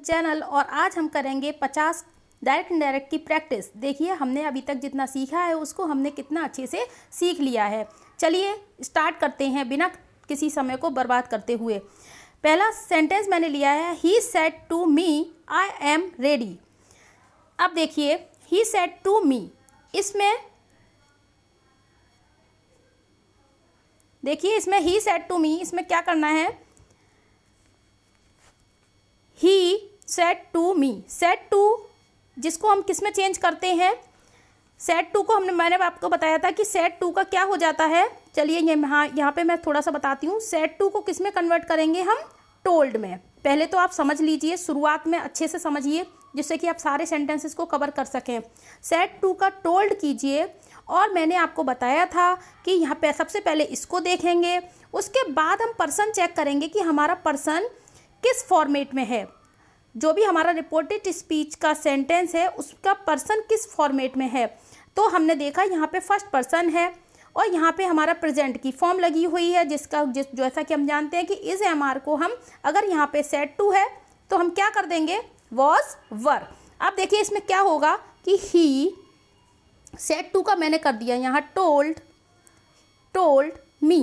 Channel और आज हम करेंगे 50 डायरेक्ट इनडायरेक्ट की प्रैक्टिस। देखिए हमने अभी तक जितना सीखा है उसको हमने कितना अच्छे से सीख लिया है। चलिए स्टार्ट करते हैं बिना किसी समय को बर्बाद करते हुए। पहला सेंटेंस मैंने लिया है, he said to me I am ready. अब देखिए ही सेड टू मी, इसमें देखिए इसमें ही सेड टू मी, इसमें क्या करना है, he said to me. Said to जिसको हम किस में चेंज करते हैं, सेड टू को मैंने आपको बताया था कि सेड टू का क्या हो जाता है। चलिए यहाँ पे मैं थोड़ा सा बताती हूँ। सेड टू को किस में कन्वर्ट करेंगे हम, टोल्ड में। पहले तो आप समझ लीजिए, शुरुआत में अच्छे से समझिए जिससे कि आप सारे सेंटेंसेस को कवर कर सकें। सेड टू का टोल्ड कीजिए और मैंने आपको बताया था कि यहाँ पे सबसे पहले इसको देखेंगे, उसके बाद हम पर्सन चेक करेंगे कि हमारा पर्सन किस फॉर्मेट में है। जो भी हमारा रिपोर्टेड स्पीच का सेंटेंस है उसका पर्सन किस फॉर्मेट में है। तो हमने देखा यहाँ पे फर्स्ट पर्सन है और यहाँ पे हमारा प्रेजेंट की फॉर्म लगी हुई है जैसा कि हम जानते हैं कि इस एमआर को हम अगर यहाँ पे सेड टू है तो हम क्या कर देंगे, वॉज वर। अब देखिए इसमें क्या होगा कि ही सेड टू का मैंने कर दिया यहाँ टोल्ड मी।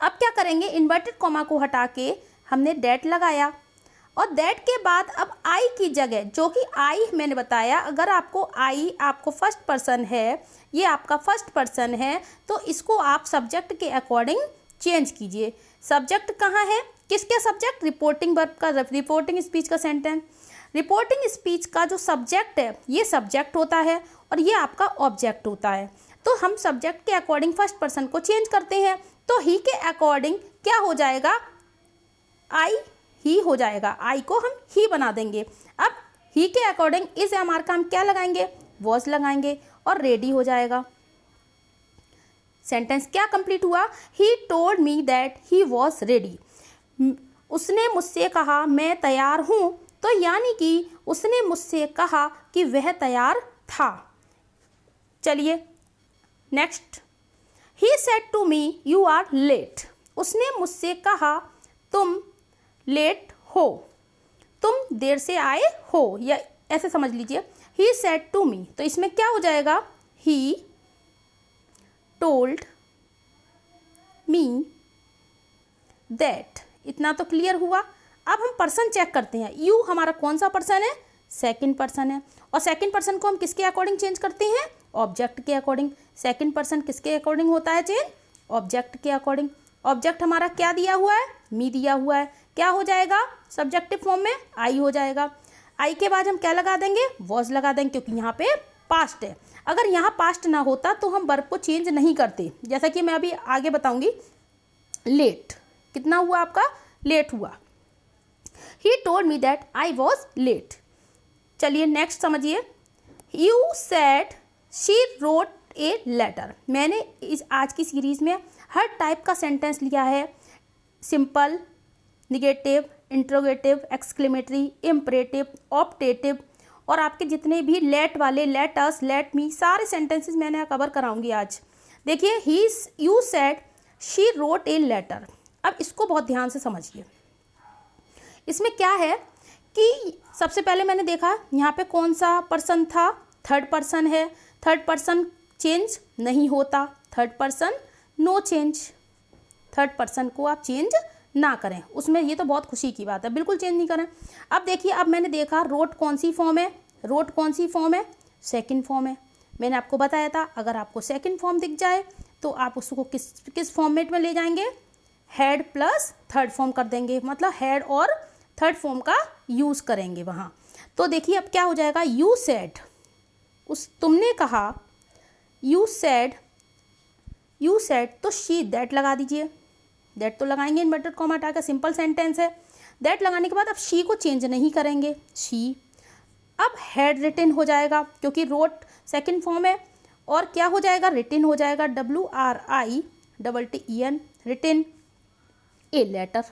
अब क्या करेंगे, इन्वर्टेड कॉमा को हटा के हमने डेट लगाया और दैट के बाद अब आई की जगह, जो कि आई मैंने बताया, अगर आपको फर्स्ट पर्सन है, ये आपका फर्स्ट पर्सन है, तो इसको आप सब्जेक्ट के अकॉर्डिंग चेंज कीजिए। सब्जेक्ट कहाँ है, किसके सब्जेक्ट, रिपोर्टिंग वर्ब का, रिपोर्टिंग स्पीच का सेंटेंस। रिपोर्टिंग स्पीच का जो सब्जेक्ट है ये सब्जेक्ट होता है और ये आपका ऑब्जेक्ट होता है। तो हम सब्जेक्ट के अकॉर्डिंग फर्स्ट पर्सन को चेंज करते हैं, तो ही के अकॉर्डिंग क्या हो जाएगा, आई ही हो जाएगा, आई को हम ही बना देंगे। अब ही के अकॉर्डिंग इस एमआर का हम क्या लगाएंगे, वॉज लगाएंगे और रेडी हो जाएगा। सेंटेंस क्या कंप्लीट हुआ, he told me that he was ready. उसने मुझसे कहा मैं तैयार हूँ, तो यानी कि उसने मुझसे कहा कि वह तैयार था। चलिए next, he said to me you are late. उसने मुझसे कहा तुम लेट हो, तुम देर से आए हो, या ऐसे समझ लीजिए ही सेड टू मी। तो इसमें क्या हो जाएगा, ही टोल्ड मी दैट। इतना तो क्लियर हुआ। अब हम पर्सन चेक करते हैं। यू हमारा कौन सा पर्सन है, सेकंड पर्सन है, और सेकंड पर्सन को हम किसके अकॉर्डिंग चेंज करते हैं, ऑब्जेक्ट के अकॉर्डिंग। सेकंड पर्सन किसके अकॉर्डिंग होता है चेंज, ऑब्जेक्ट के अकॉर्डिंग। ऑब्जेक्ट हमारा क्या दिया हुआ है, मी दिया हुआ है, क्या हो जाएगा सब्जेक्टिव फॉर्म में, आई हो जाएगा। आई के बाद हम क्या लगा देंगे, वॉज लगा देंगे, क्योंकि यहाँ पे पास्ट है। अगर यहाँ पास्ट ना होता तो हम वर्ब को चेंज नहीं करते, जैसा कि मैं अभी आगे बताऊंगी। लेट कितना हुआ आपका, लेट हुआ। He told me that I was late. चलिए नेक्स्ट समझिए, you said she wrote a letter. मैंने इस आज की सीरीज में हर टाइप का सेंटेंस लिया है, simple, negative, interrogative, exclamatory, imperative, optative, और आपके जितने भी लेट वाले, लेट अस, लेट मी, सारे सेंटेंसेस मैंने कवर कराऊंगी आज। देखिए you said she wrote a letter. अब इसको बहुत ध्यान से समझिए। इसमें क्या है कि सबसे पहले मैंने देखा यहाँ पे कौन सा पर्सन था, थर्ड पर्सन है। थर्ड पर्सन चेंज नहीं होता, third person no change. Third person को आप चेंज ना करें, उसमें ये तो बहुत खुशी की बात है, बिल्कुल चेंज नहीं करें। अब देखिए, अब मैंने देखा रोट कौन सी फॉर्म है, रोट कौन सी फॉर्म है, सेकंड फॉर्म है। मैंने आपको बताया था अगर आपको सेकंड फॉर्म दिख जाए तो आप उसको किस फॉर्मेट में ले जाएंगे, हेड प्लस थर्ड फॉर्म कर देंगे, मतलब हेड और थर्ड फॉर्म का यूज़ करेंगे वहाँ। तो देखिए अब क्या हो जाएगा, यू सेड, तुमने कहा, यू सेड तो शी दैट लगा दीजिए। दैट तो लगाएंगे इन्वर्टेड कॉमा हटा के, सिंपल सेंटेंस है। दैट लगाने के बाद अब शी को चेंज नहीं करेंगे, शी। अब हैड रिटन हो जाएगा क्योंकि रोट सेकंड फॉर्म है, और क्या हो जाएगा, रिटन हो जाएगा, WRITTEN, रिटन ए लेटर।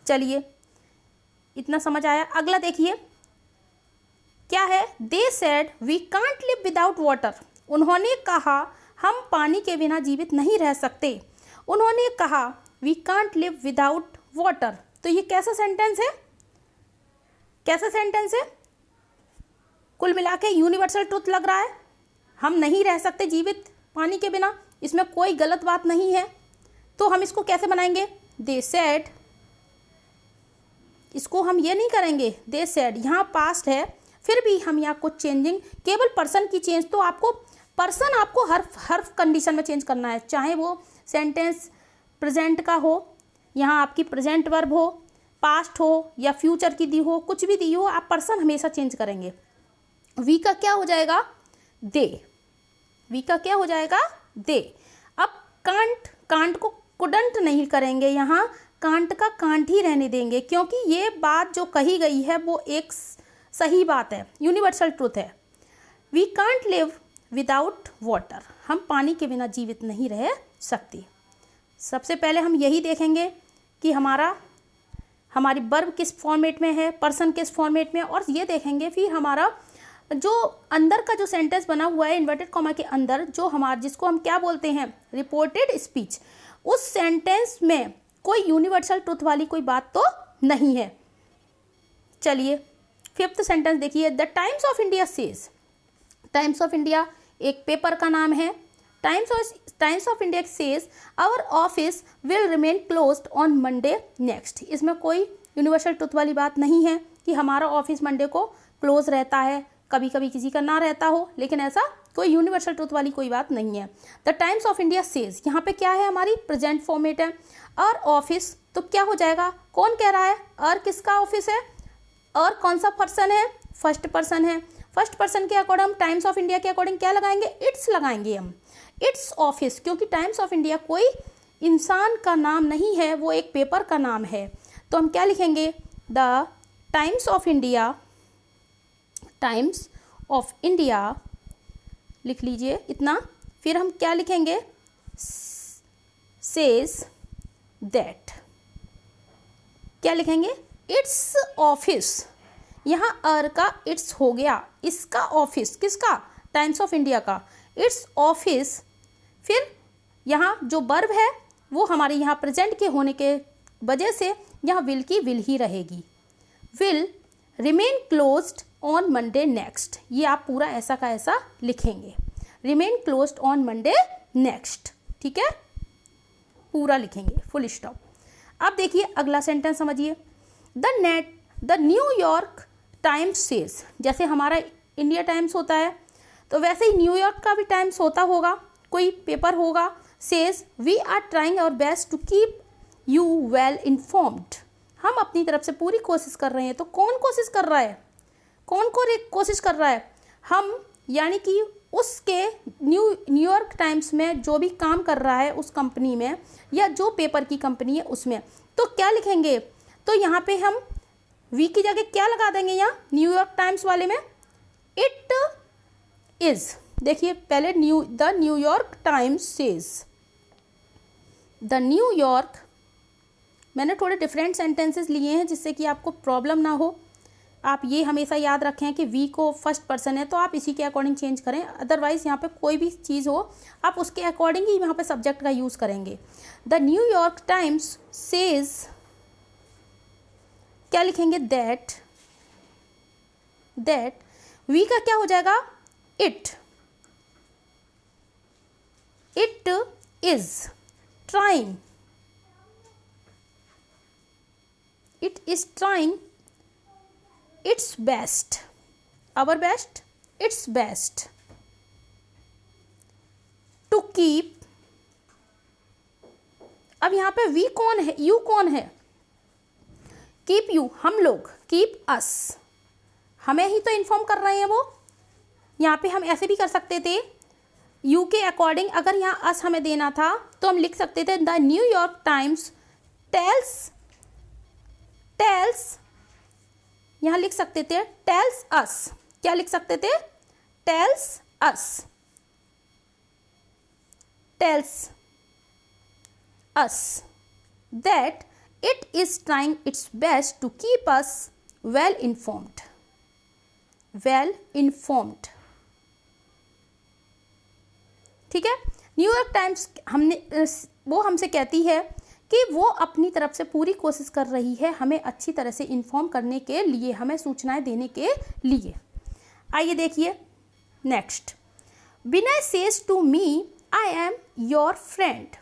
चलिए इतना समझ आया। अगला देखिए क्या है, they said we can't live without water. उन्होंने कहा हम पानी के बिना जीवित नहीं रह सकते। उन्होंने कहा we can't live without water. तो ये कैसा सेंटेंस है, कैसा सेंटेंस है? कुल मिला के यूनिवर्सल ट्रुथ लग रहा है, हम नहीं रह सकते जीवित पानी के बिना, इसमें कोई गलत बात नहीं है। तो हम इसको कैसे बनाएंगे? दे सेड, इसको हम ये नहीं करेंगे दे सेड, यहाँ पास्ट है, फिर भी हम यहाँ कुछ चेंजिंग, केवल पर्सन की चेंज, तो आपको पर्सन आपको हर कंडीशन में चेंज करना है, चाहे वो सेंटेंस प्रेजेंट का हो, यहाँ आपकी प्रेजेंट वर्ब हो, पास्ट हो या फ्यूचर की दी हो, कुछ भी दी हो, आप पर्सन हमेशा चेंज करेंगे। वी का क्या हो जाएगा? दे, वी का क्या हो जाएगा? दे। अब कांट, कांट को कुडंट नहीं करेंगे, यहाँ कांट का कांट ही रहने देंगे, क्योंकि ये बात जो कही गई है वो एक सही बात है, यूनिवर्सल ट्रुथ है। We can't live without water, हम पानी के बिना जीवित नहीं रह सकते। सबसे पहले हम यही देखेंगे कि हमारी वर्ब किस फॉर्मेट में है, पर्सन किस फॉर्मेट में, और ये देखेंगे फिर हमारा जो अंदर का जो सेंटेंस बना हुआ है इन्वर्टेड कॉमा के अंदर, जो जिसको हम क्या बोलते हैं, रिपोर्टेड स्पीच, उस सेंटेंस में कोई यूनिवर्सल ट्रुथ वाली कोई बात तो नहीं है। चलिए फिफ्थ सेंटेंस देखिए, the Times of India says, Times of India एक पेपर का नाम है। Times of India says our office will remain closed on Monday next. इसमें कोई यूनिवर्सल ट्रुथ वाली बात नहीं है कि हमारा ऑफिस मंडे को क्लोज रहता है, कभी कभी किसी का ना रहता हो, लेकिन ऐसा कोई यूनिवर्सल ट्रुथ वाली कोई बात नहीं है। The Times of India says, यहाँ पे क्या है, हमारी प्रेजेंट फॉर्मेट है। और ऑफिस तो क्या हो जाएगा, कौन कह रहा है, और किसका ऑफिस है, और कौन सा पर्सन है, फर्स्ट पर्सन है। फर्स्ट पर्सन के अकॉर्डिंग हम टाइम्स ऑफ इंडिया के अकॉर्डिंग क्या लगाएंगे, इट्स लगाएंगे हम, इट्स ऑफिस, क्योंकि टाइम्स ऑफ इंडिया कोई इंसान का नाम नहीं है, वो एक पेपर का नाम है। तो हम क्या लिखेंगे, the Times of India, times of India लिख लीजिए इतना, फिर हम क्या लिखेंगे, सेज दैट, क्या लिखेंगे, इट्स ऑफिस, यहाँ अर का इट्स हो गया, इसका ऑफिस, किसका, टाइम्स ऑफ इंडिया का, इट्स ऑफिस। फिर यहाँ जो वर्ब है वो हमारे यहाँ प्रेजेंट के होने के वजह से यहाँ विल की विल ही रहेगी, will remain closed on Monday next, ये आप पूरा ऐसा का ऐसा लिखेंगे, remain closed on Monday next, ठीक है, पूरा लिखेंगे फुल स्टॉप। अब देखिए अगला सेंटेंस समझिए, द न्यूयॉर्क टाइम्स सेज, जैसे हमारा इंडिया टाइम्स होता है तो वैसे ही न्यूयॉर्क का भी टाइम्स होता होगा, कोई पेपर होगा, says we are trying our best to keep you well informed, हम अपनी तरफ से पूरी कोशिश कर रहे हैं। तो कौन कोशिश कर रहा है, कौन कोशिश कर रहा है, हम, यानी कि उसके न्यूयॉर्क टाइम्स में जो भी काम कर रहा है उस कंपनी में, या जो पेपर की कंपनी है उसमें, तो क्या लिखेंगे, तो यहाँ पे हम वी की जगह क्या लगा देंगे, यहाँ न्यूयॉर्क टाइम्स वाले में इट इज, देखिए पहले the New York times says, the New York, मैंने थोड़े डिफरेंट सेंटेंसेस लिए हैं जिससे कि आपको प्रॉब्लम ना हो। आप ये हमेशा याद रखें कि वी को फर्स्ट पर्सन है तो आप इसी के अकॉर्डिंग चेंज करें, अदरवाइज यहाँ पे कोई भी चीज़ हो आप उसके अकॉर्डिंग ही यहाँ पे सब्जेक्ट का यूज़ करेंगे। द न्यूयॉर्क टाइम्स सेज, क्या लिखेंगे, दैट वी का क्या हो जाएगा, it is trying, it is trying its best, our best, its best to keep, अब यहाँ पे वी कौन है, यू कौन है, कीप यू, हम लोग, कीप अस, हमें ही तो इन्फॉर्म कर रहे हैं वो। यहाँ पे हम ऐसे भी कर सकते थे, यू के अकॉर्डिंग अगर यहाँ अस हमें देना था तो हम लिख सकते थे द न्यूयॉर्क टाइम्स टेल्स, यहाँ लिख सकते थे टेल्स अस, क्या लिख सकते थे, tells us that it is trying its best to keep us well informed, ठीक है। न्यूयॉर्क टाइम्स वो हमसे कहती है कि वो अपनी तरफ से पूरी कोशिश कर रही है हमें अच्छी तरह से इन्फॉर्म करने के लिए, हमें सूचनाएं देने के लिए। आइए देखिए next. Vinay says to me I am your friend.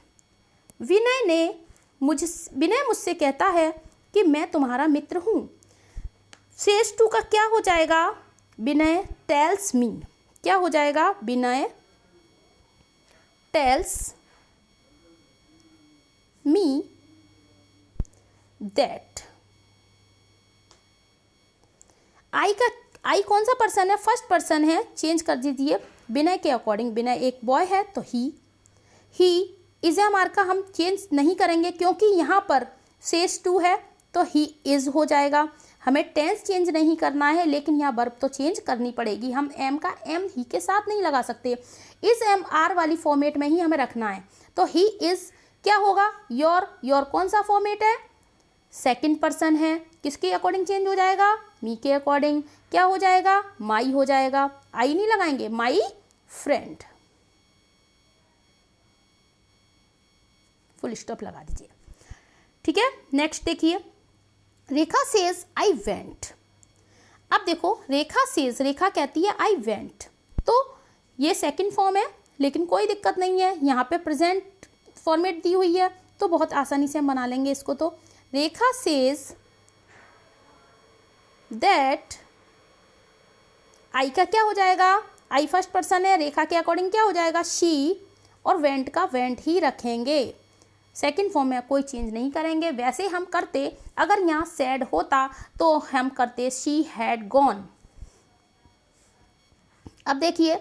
Vinay मुझसे कहता है कि मैं तुम्हारा मित्र हूँ। सेज टू का क्या हो जाएगा? विनय टेल्स मी। क्या हो जाएगा? विनय टेल्स मी दैट। आई कौन सा पर्सन है? फर्स्ट पर्सन है, चेंज कर दीजिए विनय के अकॉर्डिंग। विनय एक बॉय है तो ही इज ए मार्का हम चेंज नहीं करेंगे क्योंकि यहाँ पर सेज टू है तो ही इज हो जाएगा। हमें टेंस चेंज नहीं करना है लेकिन यहाँ वर्ब तो चेंज करनी पड़ेगी। हम एम का एम ही के साथ नहीं लगा सकते, इस एम आर वाली फॉर्मेट में ही हमें रखना है। तो ही इज क्या होगा? योर कौन सा फॉर्मेट है? सेकंड पर्सन है, किसके अकॉर्डिंग चेंज हो जाएगा? मी के अकॉर्डिंग। क्या हो जाएगा? माई हो जाएगा। आई नहीं लगाएंगे, माई फ्रेंड, फुल स्टॉप लगा दीजिए। ठीक है, नेक्स्ट देखिए। रेखा सेज आई वेंट। अब देखो रेखा सेज, रेखा कहती है आई वेंट, तो ये सेकंड फॉर्म है लेकिन कोई दिक्कत नहीं है, यहाँ पे प्रेजेंट फॉर्मेट दी हुई है तो बहुत आसानी से हम बना लेंगे इसको। तो रेखा सेज दैट, आई का क्या हो जाएगा? आई फर्स्ट पर्सन है, रेखा के अकॉर्डिंग क्या हो जाएगा? शी, और वेंट का वेंट ही रखेंगे, सेकंड फॉर्म में कोई चेंज नहीं करेंगे। वैसे हम करते, अगर यहाँ सैड होता तो हम करते शी हैड गॉन। अब देखिए,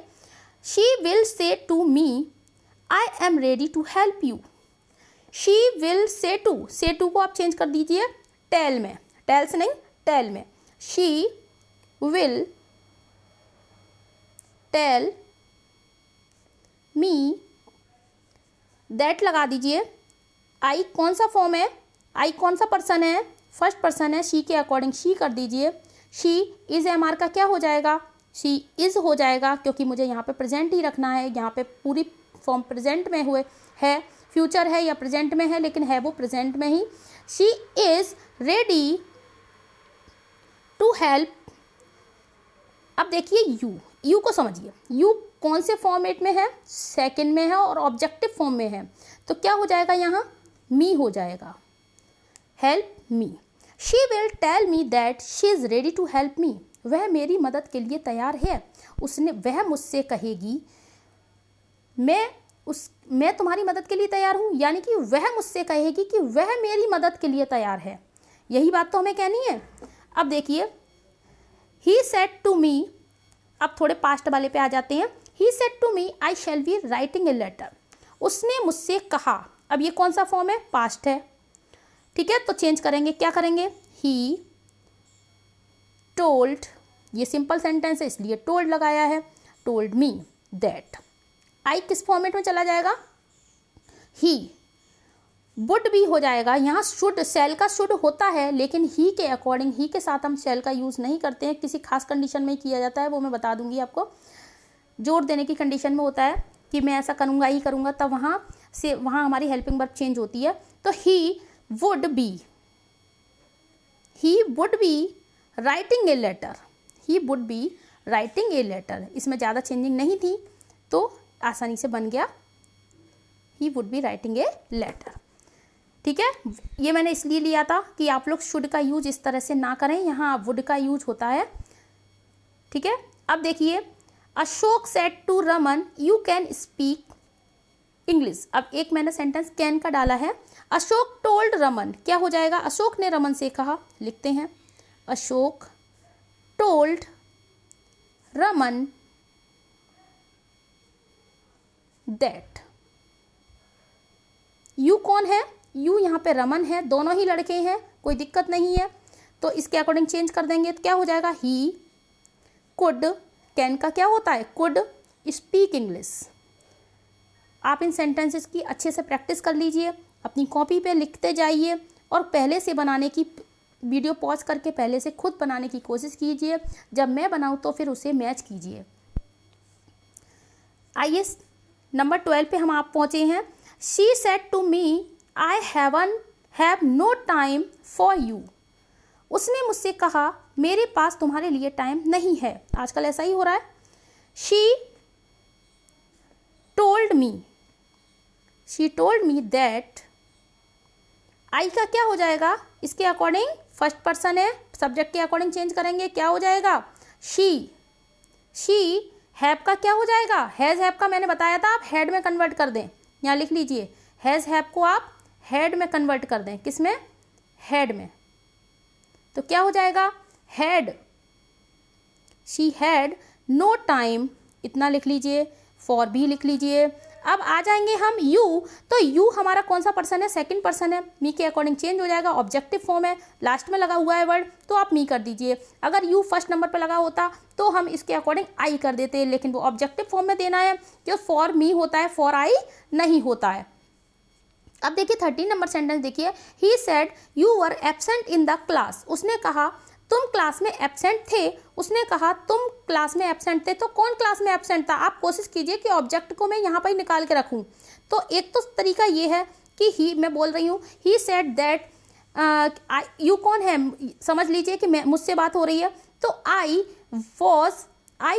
she will say to me I am ready to help you. She will say to को आप चेंज कर दीजिए टेल में, टेल से नहीं टेल में। She will tell me that लगा दीजिए। आई कौन सा फॉर्म है? आई कौन सा पर्सन है? फर्स्ट पर्सन है, शी के अकॉर्डिंग शी कर दीजिए। शी इज एम आर का क्या हो जाएगा? शी इज हो जाएगा क्योंकि मुझे यहाँ पे प्रेजेंट ही रखना है। यहाँ पे पूरी फॉर्म प्रेजेंट में हुए है, फ्यूचर है या प्रेजेंट में है, लेकिन है वो प्रेजेंट में ही। She is ready to help. अब देखिए यू को समझिए, यू कौन से फॉर्मेट में है? सेकंड में है और ऑब्जेक्टिव फॉर्म में है, तो क्या हो जाएगा? यहाँ मी हो जाएगा, help me. She will tell me that she is ready to help me. वह मेरी मदद के लिए तैयार है। वह मुझसे कहेगी मैं तुम्हारी मदद के लिए तैयार हूँ, यानी कि वह मुझसे कहेगी कि वह मेरी मदद के लिए तैयार है। यही बात तो हमें कहनी है। अब देखिए, ही सेड टू मी, अब थोड़े पास्ट वाले पे आ जाते हैं। He said to me I shall be writing a letter. उसने मुझसे कहा। अब ये कौन सा फॉर्म है? पास्ट है, ठीक है, तो चेंज करेंगे, क्या करेंगे? ही टोल्ड, ये सिंपल सेंटेंस है इसलिए टोल्ड लगाया है, टोल्ड मी दैट। आई किस फॉर्मेट में चला जाएगा? ही वुड भी हो जाएगा। यहाँ शुड, शैल का शुड होता है लेकिन ही के अकॉर्डिंग, ही के साथ हम शैल का यूज़ नहीं करते हैं, किसी खास कंडीशन में किया जाता है, वो मैं बता दूंगी आपको। जोर देने की कंडीशन में होता है कि मैं ऐसा करूँगा ही करूँगा, तब वहाँ हमारी हेल्पिंग वर्ब चेंज होती है। तो he would be writing a letter, he would be writing a letter. इसमें ज़्यादा चेंजिंग नहीं थी तो आसानी से बन गया he would be writing a letter. ठीक है, ये मैंने इसलिए लिया था कि आप लोग शुड का यूज इस तरह से ना करें, यहाँ वुड का यूज होता है। ठीक है, अब देखिए, Ashok said to Raman you can speak English. अब एक मैंने सेंटेंस कैन का डाला है। अशोक टोल्ड रमन, क्या हो जाएगा? अशोक ने रमन से कहा, लिखते हैं Ashok told Raman that. You कौन है? यू यहाँ पे रमन है, दोनों ही लड़के हैं, कोई दिक्कत नहीं है, तो इसके अकॉर्डिंग चेंज कर देंगे तो क्या हो जाएगा? ही कुड, कैन का क्या होता है? Could speak English. आप इन सेंटेंसेस की अच्छे से प्रैक्टिस कर लीजिए, अपनी कॉपी पे लिखते जाइए और पहले से बनाने की, वीडियो पॉज करके पहले से खुद बनाने की कोशिश कीजिए। जब मैं बनाऊँ तो फिर उसे मैच कीजिए। आइए नंबर 12 पे हम आप पहुँचे हैं। She said to me I have no time for you. उसने मुझसे कहा मेरे पास तुम्हारे लिए टाइम नहीं है। आजकल ऐसा ही हो रहा है। She told me that. I का क्या हो जाएगा इसके अकॉर्डिंग? फर्स्ट पर्सन है, सब्जेक्ट के अकॉर्डिंग चेंज करेंगे, क्या हो जाएगा? शी हैव का क्या हो जाएगा? हैज़ हैव का मैंने बताया था आप हेड में कन्वर्ट कर दें। यहाँ लिख लीजिए, हैज़ हैव को आप हेड में कन्वर्ट कर दें। किस में? हेड में। तो क्या हो जाएगा? Had, she had no time, इतना लिख लीजिए। फॉर भी लिख लीजिए। अब आ जाएंगे हम यू। तो यू हमारा कौन सा पर्सन है? सेकंड पर्सन है। मी के अकॉर्डिंग चेंज हो जाएगा, ऑब्जेक्टिव फॉर्म है, लास्ट में लगा हुआ है वर्ड, तो आप मी कर दीजिए। अगर यू फर्स्ट नंबर पर लगा होता तो हम इसके अकॉर्डिंग आई कर देते, लेकिन वो ऑब्जेक्टिव फॉर्म में देना है, जो फॉर मी होता है, फॉर आई नहीं होता है। अब देखिए 13 नंबर सेंटेंस देखिए। He said you were absent in the class. उसने कहा तुम क्लास में एब्सेंट थे। उसने कहा तुम क्लास में एब्सेंट थे, तो कौन क्लास में एब्सेंट था? आप कोशिश कीजिए कि ऑब्जेक्ट को मैं यहाँ पर ही निकाल के रखूँ। तो एक तो तरीका ये है कि ही, मैं बोल रही हूँ ही सेड दैट, यू कौन है? समझ लीजिए कि मैं, मुझसे बात हो रही है, तो आई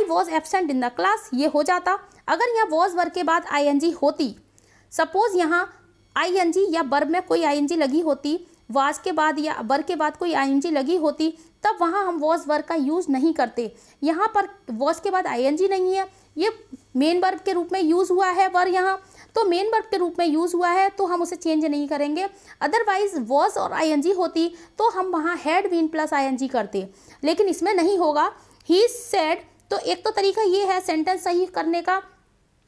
was absent in the class, ये हो जाता। अगर यहाँ वॉज वर्ब के बाद ING होती, सपोज यहाँ ING या वर्ब में कोई ING लगी होती, वाज के बाद या वर्ब के बाद कोई ING लगी होती, तब वहाँ हम वॉज वर्ब का यूज़ नहीं करते। यहाँ पर वॉज के बाद ING नहीं है, ये मेन वर्ब के रूप में यूज़ हुआ है वर्ब यहाँ, तो मेन वर्ब के रूप में यूज़ हुआ है तो हम उसे चेंज नहीं करेंगे। अदरवाइज वॉज और ING होती तो हम वहाँ हैड बीन प्लस ING करते, लेकिन इसमें नहीं होगा। ही सेड, तो एक तो तरीका ये है सेंटेंस सही करने का,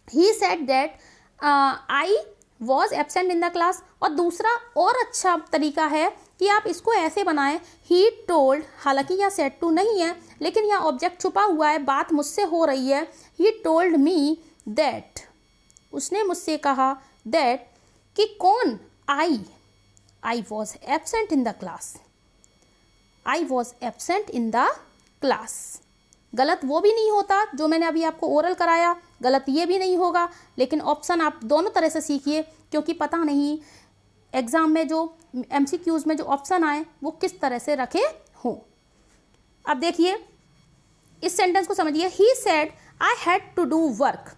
he said that I was absent in the class. और दूसरा और अच्छा तरीका है कि आप इसको ऐसे बनाएं, ही टोल्ड, हालांकि यहाँ सेड टू नहीं है लेकिन यहाँ ऑब्जेक्ट छुपा हुआ है, बात मुझसे हो रही है। ही टोल्ड मी दैट, उसने मुझसे कहा, दैट कि कौन? आई was absent in the class, I was absent in the class. गलत वो भी नहीं होता जो मैंने अभी आपको ओरल कराया, गलत ये भी नहीं होगा, लेकिन ऑप्शन आप दोनों तरह से सीखिए, क्योंकि पता नहीं एग्ज़ाम में जो MCQs में जो ऑप्शन आए वो किस तरह से रखे हों। अब देखिए इस सेंटेंस को समझिए। He said I had to do work,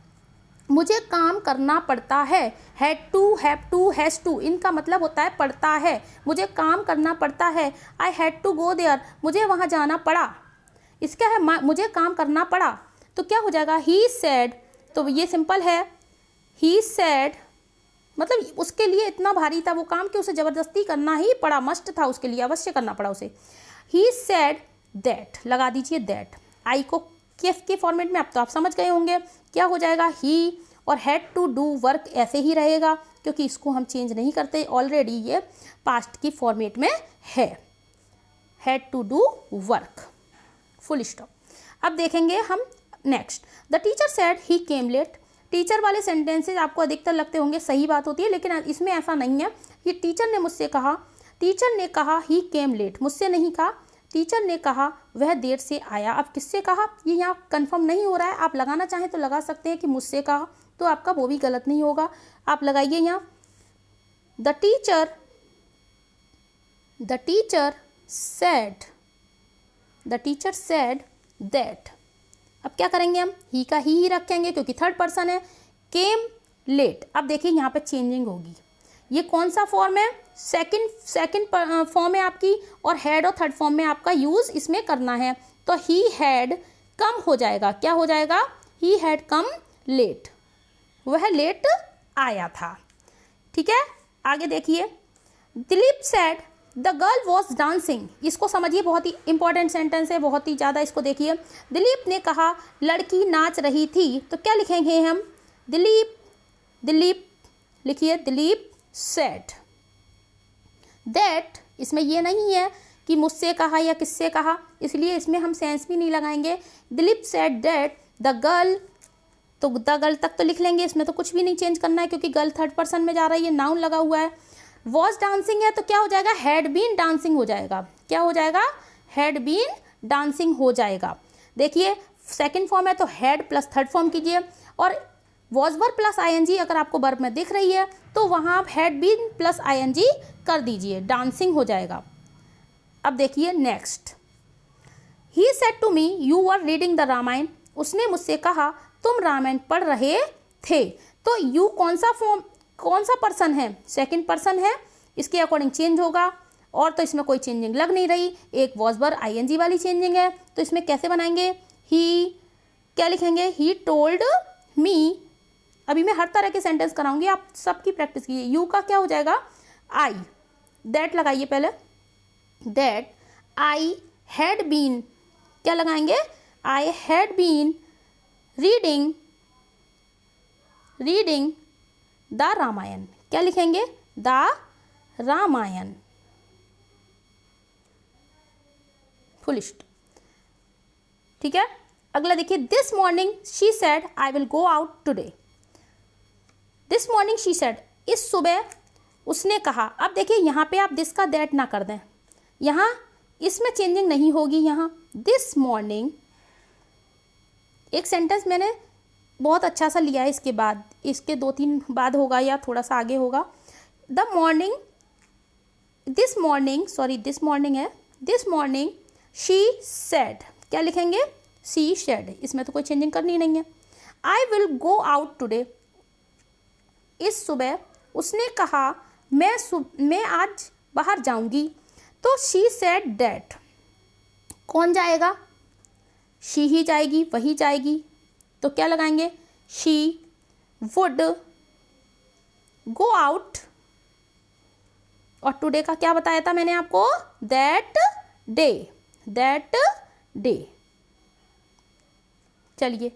मुझे काम करना पड़ता है। Had to, have to, has to, इनका मतलब होता है पड़ता है, मुझे काम करना पड़ता है। I had to go there, मुझे वहाँ जाना पड़ा। इसका है मुझे काम करना पड़ा, तो क्या हो जाएगा? ही सेड, तो ये सिंपल है। ही सेड मतलब उसके लिए इतना भारी था वो काम कि उसे ज़बरदस्ती करना ही पड़ा, मस्ट था उसके लिए, अवश्य करना पड़ा उसे। ही सेड दैट, लगा दीजिए दैट। आई को केस के फॉर्मेट में अब तो आप समझ गए होंगे क्या हो जाएगा? ही, और हैड टू डू वर्क ऐसे ही रहेगा क्योंकि इसको हम चेंज नहीं करते, ऑलरेडी ये पास्ट की फॉर्मेट में है। Had to do work, full stop. अब देखेंगे हम next. The teacher said he came late. Teacher वाले सेंटेंसेज आपको अधिकतर लगते होंगे सही बात होती है, लेकिन इसमें ऐसा नहीं है। ये टीचर ने मुझसे कहा, टीचर ने कहा ही केम लेट, मुझसे नहीं कहा, टीचर ने कहा वह देर से आया। अब किससे कहा ये यहाँ कंफर्म नहीं हो रहा है, आप लगाना चाहें तो लगा सकते हैं कि मुझसे कहा, तो आपका वो भी गलत नहीं होगा। आप लगाइए यहाँ द टीचर सेड दैट। अब क्या करेंगे हम? ही का ही रखेंगे क्योंकि थर्ड पर्सन है। केम लेट, अब देखिए यहाँ पे चेंजिंग होगी। ये कौन सा फॉर्म है? सेकंड फॉर्म है आपकी, और हैड और थर्ड फॉर्म में आपका यूज इसमें करना है। तो ही हैड कम हो जाएगा, क्या हो जाएगा? ही हैड कम लेट, वह लेट आया था। ठीक है, आगे देखिए। Dilip said the girl was dancing, इसको समझिए, बहुत ही इंपॉर्टेंट सेंटेंस है, बहुत ही ज़्यादा। इसको देखिए, दिलीप ने कहा लड़की नाच रही थी, तो क्या लिखेंगे हम? दिलीप लिखिए, दिलीप सेड दैट। इसमें ये नहीं है कि मुझसे कहा या किससे कहा, इसलिए इसमें हम सेंस भी नहीं लगाएंगे। Dilip said that the girl, तो द गर्ल तक तो लिख लेंगे, इसमें तो कुछ भी नहीं चेंज करना है क्योंकि गर्ल थर्ड पर्सन में जा रही है, नाउन लगा हुआ है। वॉज डांसिंग है तो क्या हो जाएगा? हैड बीन डांसिंग हो जाएगा। क्या हो जाएगा? हैड बीन डांसिंग हो जाएगा। देखिए सेकंड फॉर्म है तो हैड प्लस थर्ड फॉर्म कीजिए, और वॉज वर्ब प्लस आईएनजी अगर आपको वर्ब में दिख रही है तो वहाँ आप हैड बीन प्लस आईएनजी कर दीजिए, डांसिंग हो जाएगा। अब देखिए next, he said to me you were reading the Ramayana, उसने मुझसे कहा तुम रामायण पढ़ रहे थे। तो यू कौन सा पर्सन है, सेकंड पर्सन है, इसके अकॉर्डिंग चेंज होगा। और तो इसमें कोई चेंजिंग लग नहीं रही, एक वॉज वर्ब आईएनजी वाली चेंजिंग है, तो इसमें कैसे बनाएंगे, ही क्या लिखेंगे, ही टोल्ड मी। अभी मैं हर तरह के सेंटेंस कराऊंगी, आप सबकी प्रैक्टिस कीजिए। यू का क्या हो जाएगा, आई, दैट लगाइए पहले, दैट आई हैड बीन, क्या लगाएंगे, I had been reading the Ramayana, क्या लिखेंगे, द रामायण, फुल स्टॉप। ठीक है, अगला देखिए, this morning she said I will go out today. This morning she said, इस सुबह उसने कहा। अब देखिए यहाँ पे आप दिस का दैट ना कर दें, यहाँ इसमें चेंजिंग नहीं होगी। यहाँ दिस मॉर्निंग एक सेंटेंस मैंने बहुत अच्छा सा लिया है, इसके बाद इसके 2-3 बाद होगा या थोड़ा सा आगे होगा। द मॉर्निंग, दिस मॉर्निंग है, दिस मॉर्निंग शी सेड, क्या लिखेंगे, शी सेड, इसमें तो कोई चेंजिंग करनी नहीं है। I will go out today, इस सुबह उसने कहा मैं आज बाहर जाऊंगी। तो शी सेड दैट, कौन जाएगा, शी ही जाएगी, वही जाएगी, तो क्या लगाएंगे, शी वुड गो आउट। और टुडे का क्या बताया था मैंने आपको, दैट डे। चलिए,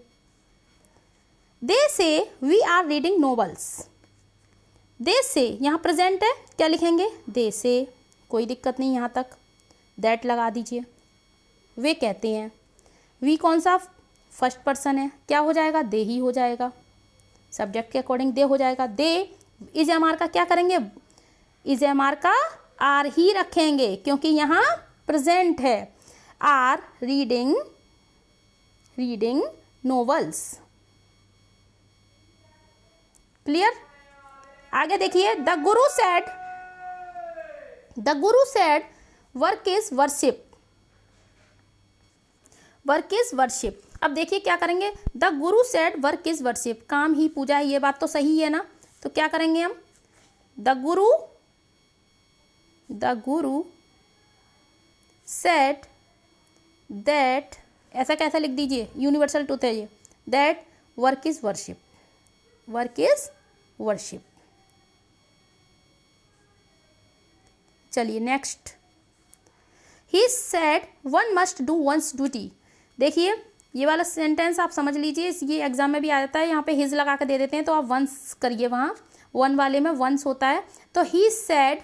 दे से वी आर रीडिंग नॉवेल्स, दे से यहाँ प्रेजेंट है, क्या लिखेंगे, दे से, कोई दिक्कत नहीं यहाँ तक, दैट लगा दीजिए। वे कहते हैं, वी कौन सा फर्स्ट पर्सन है, क्या हो जाएगा, दे ही हो जाएगा, सब्जेक्ट के अकॉर्डिंग दे हो जाएगा। दे इज एम आर का क्या करेंगे, इज एम आर का आर ही रखेंगे क्योंकि यहाँ प्रेजेंट है। Are reading novels, clear. आगे देखिए, the Guru said work is worship. अब देखिए क्या करेंगे, the Guru said work is worship, काम ही पूजा है, ये बात तो सही है ना। तो क्या करेंगे हम, द गुरु सेड दैट, ऐसा कैसा लिख दीजिए, यूनिवर्सल ट्रूथ है ये, दैट वर्क इज वर्शिप। चलिए next, he said one must do once duty. देखिए ये वाला सेंटेंस आप समझ लीजिए, ये एग्जाम में भी आ जाता है, यहाँ पे हिज लगा कर दे देते हैं तो आप वंस करिए, वहाँ वन वाले में वंस होता है। तो ही सेड,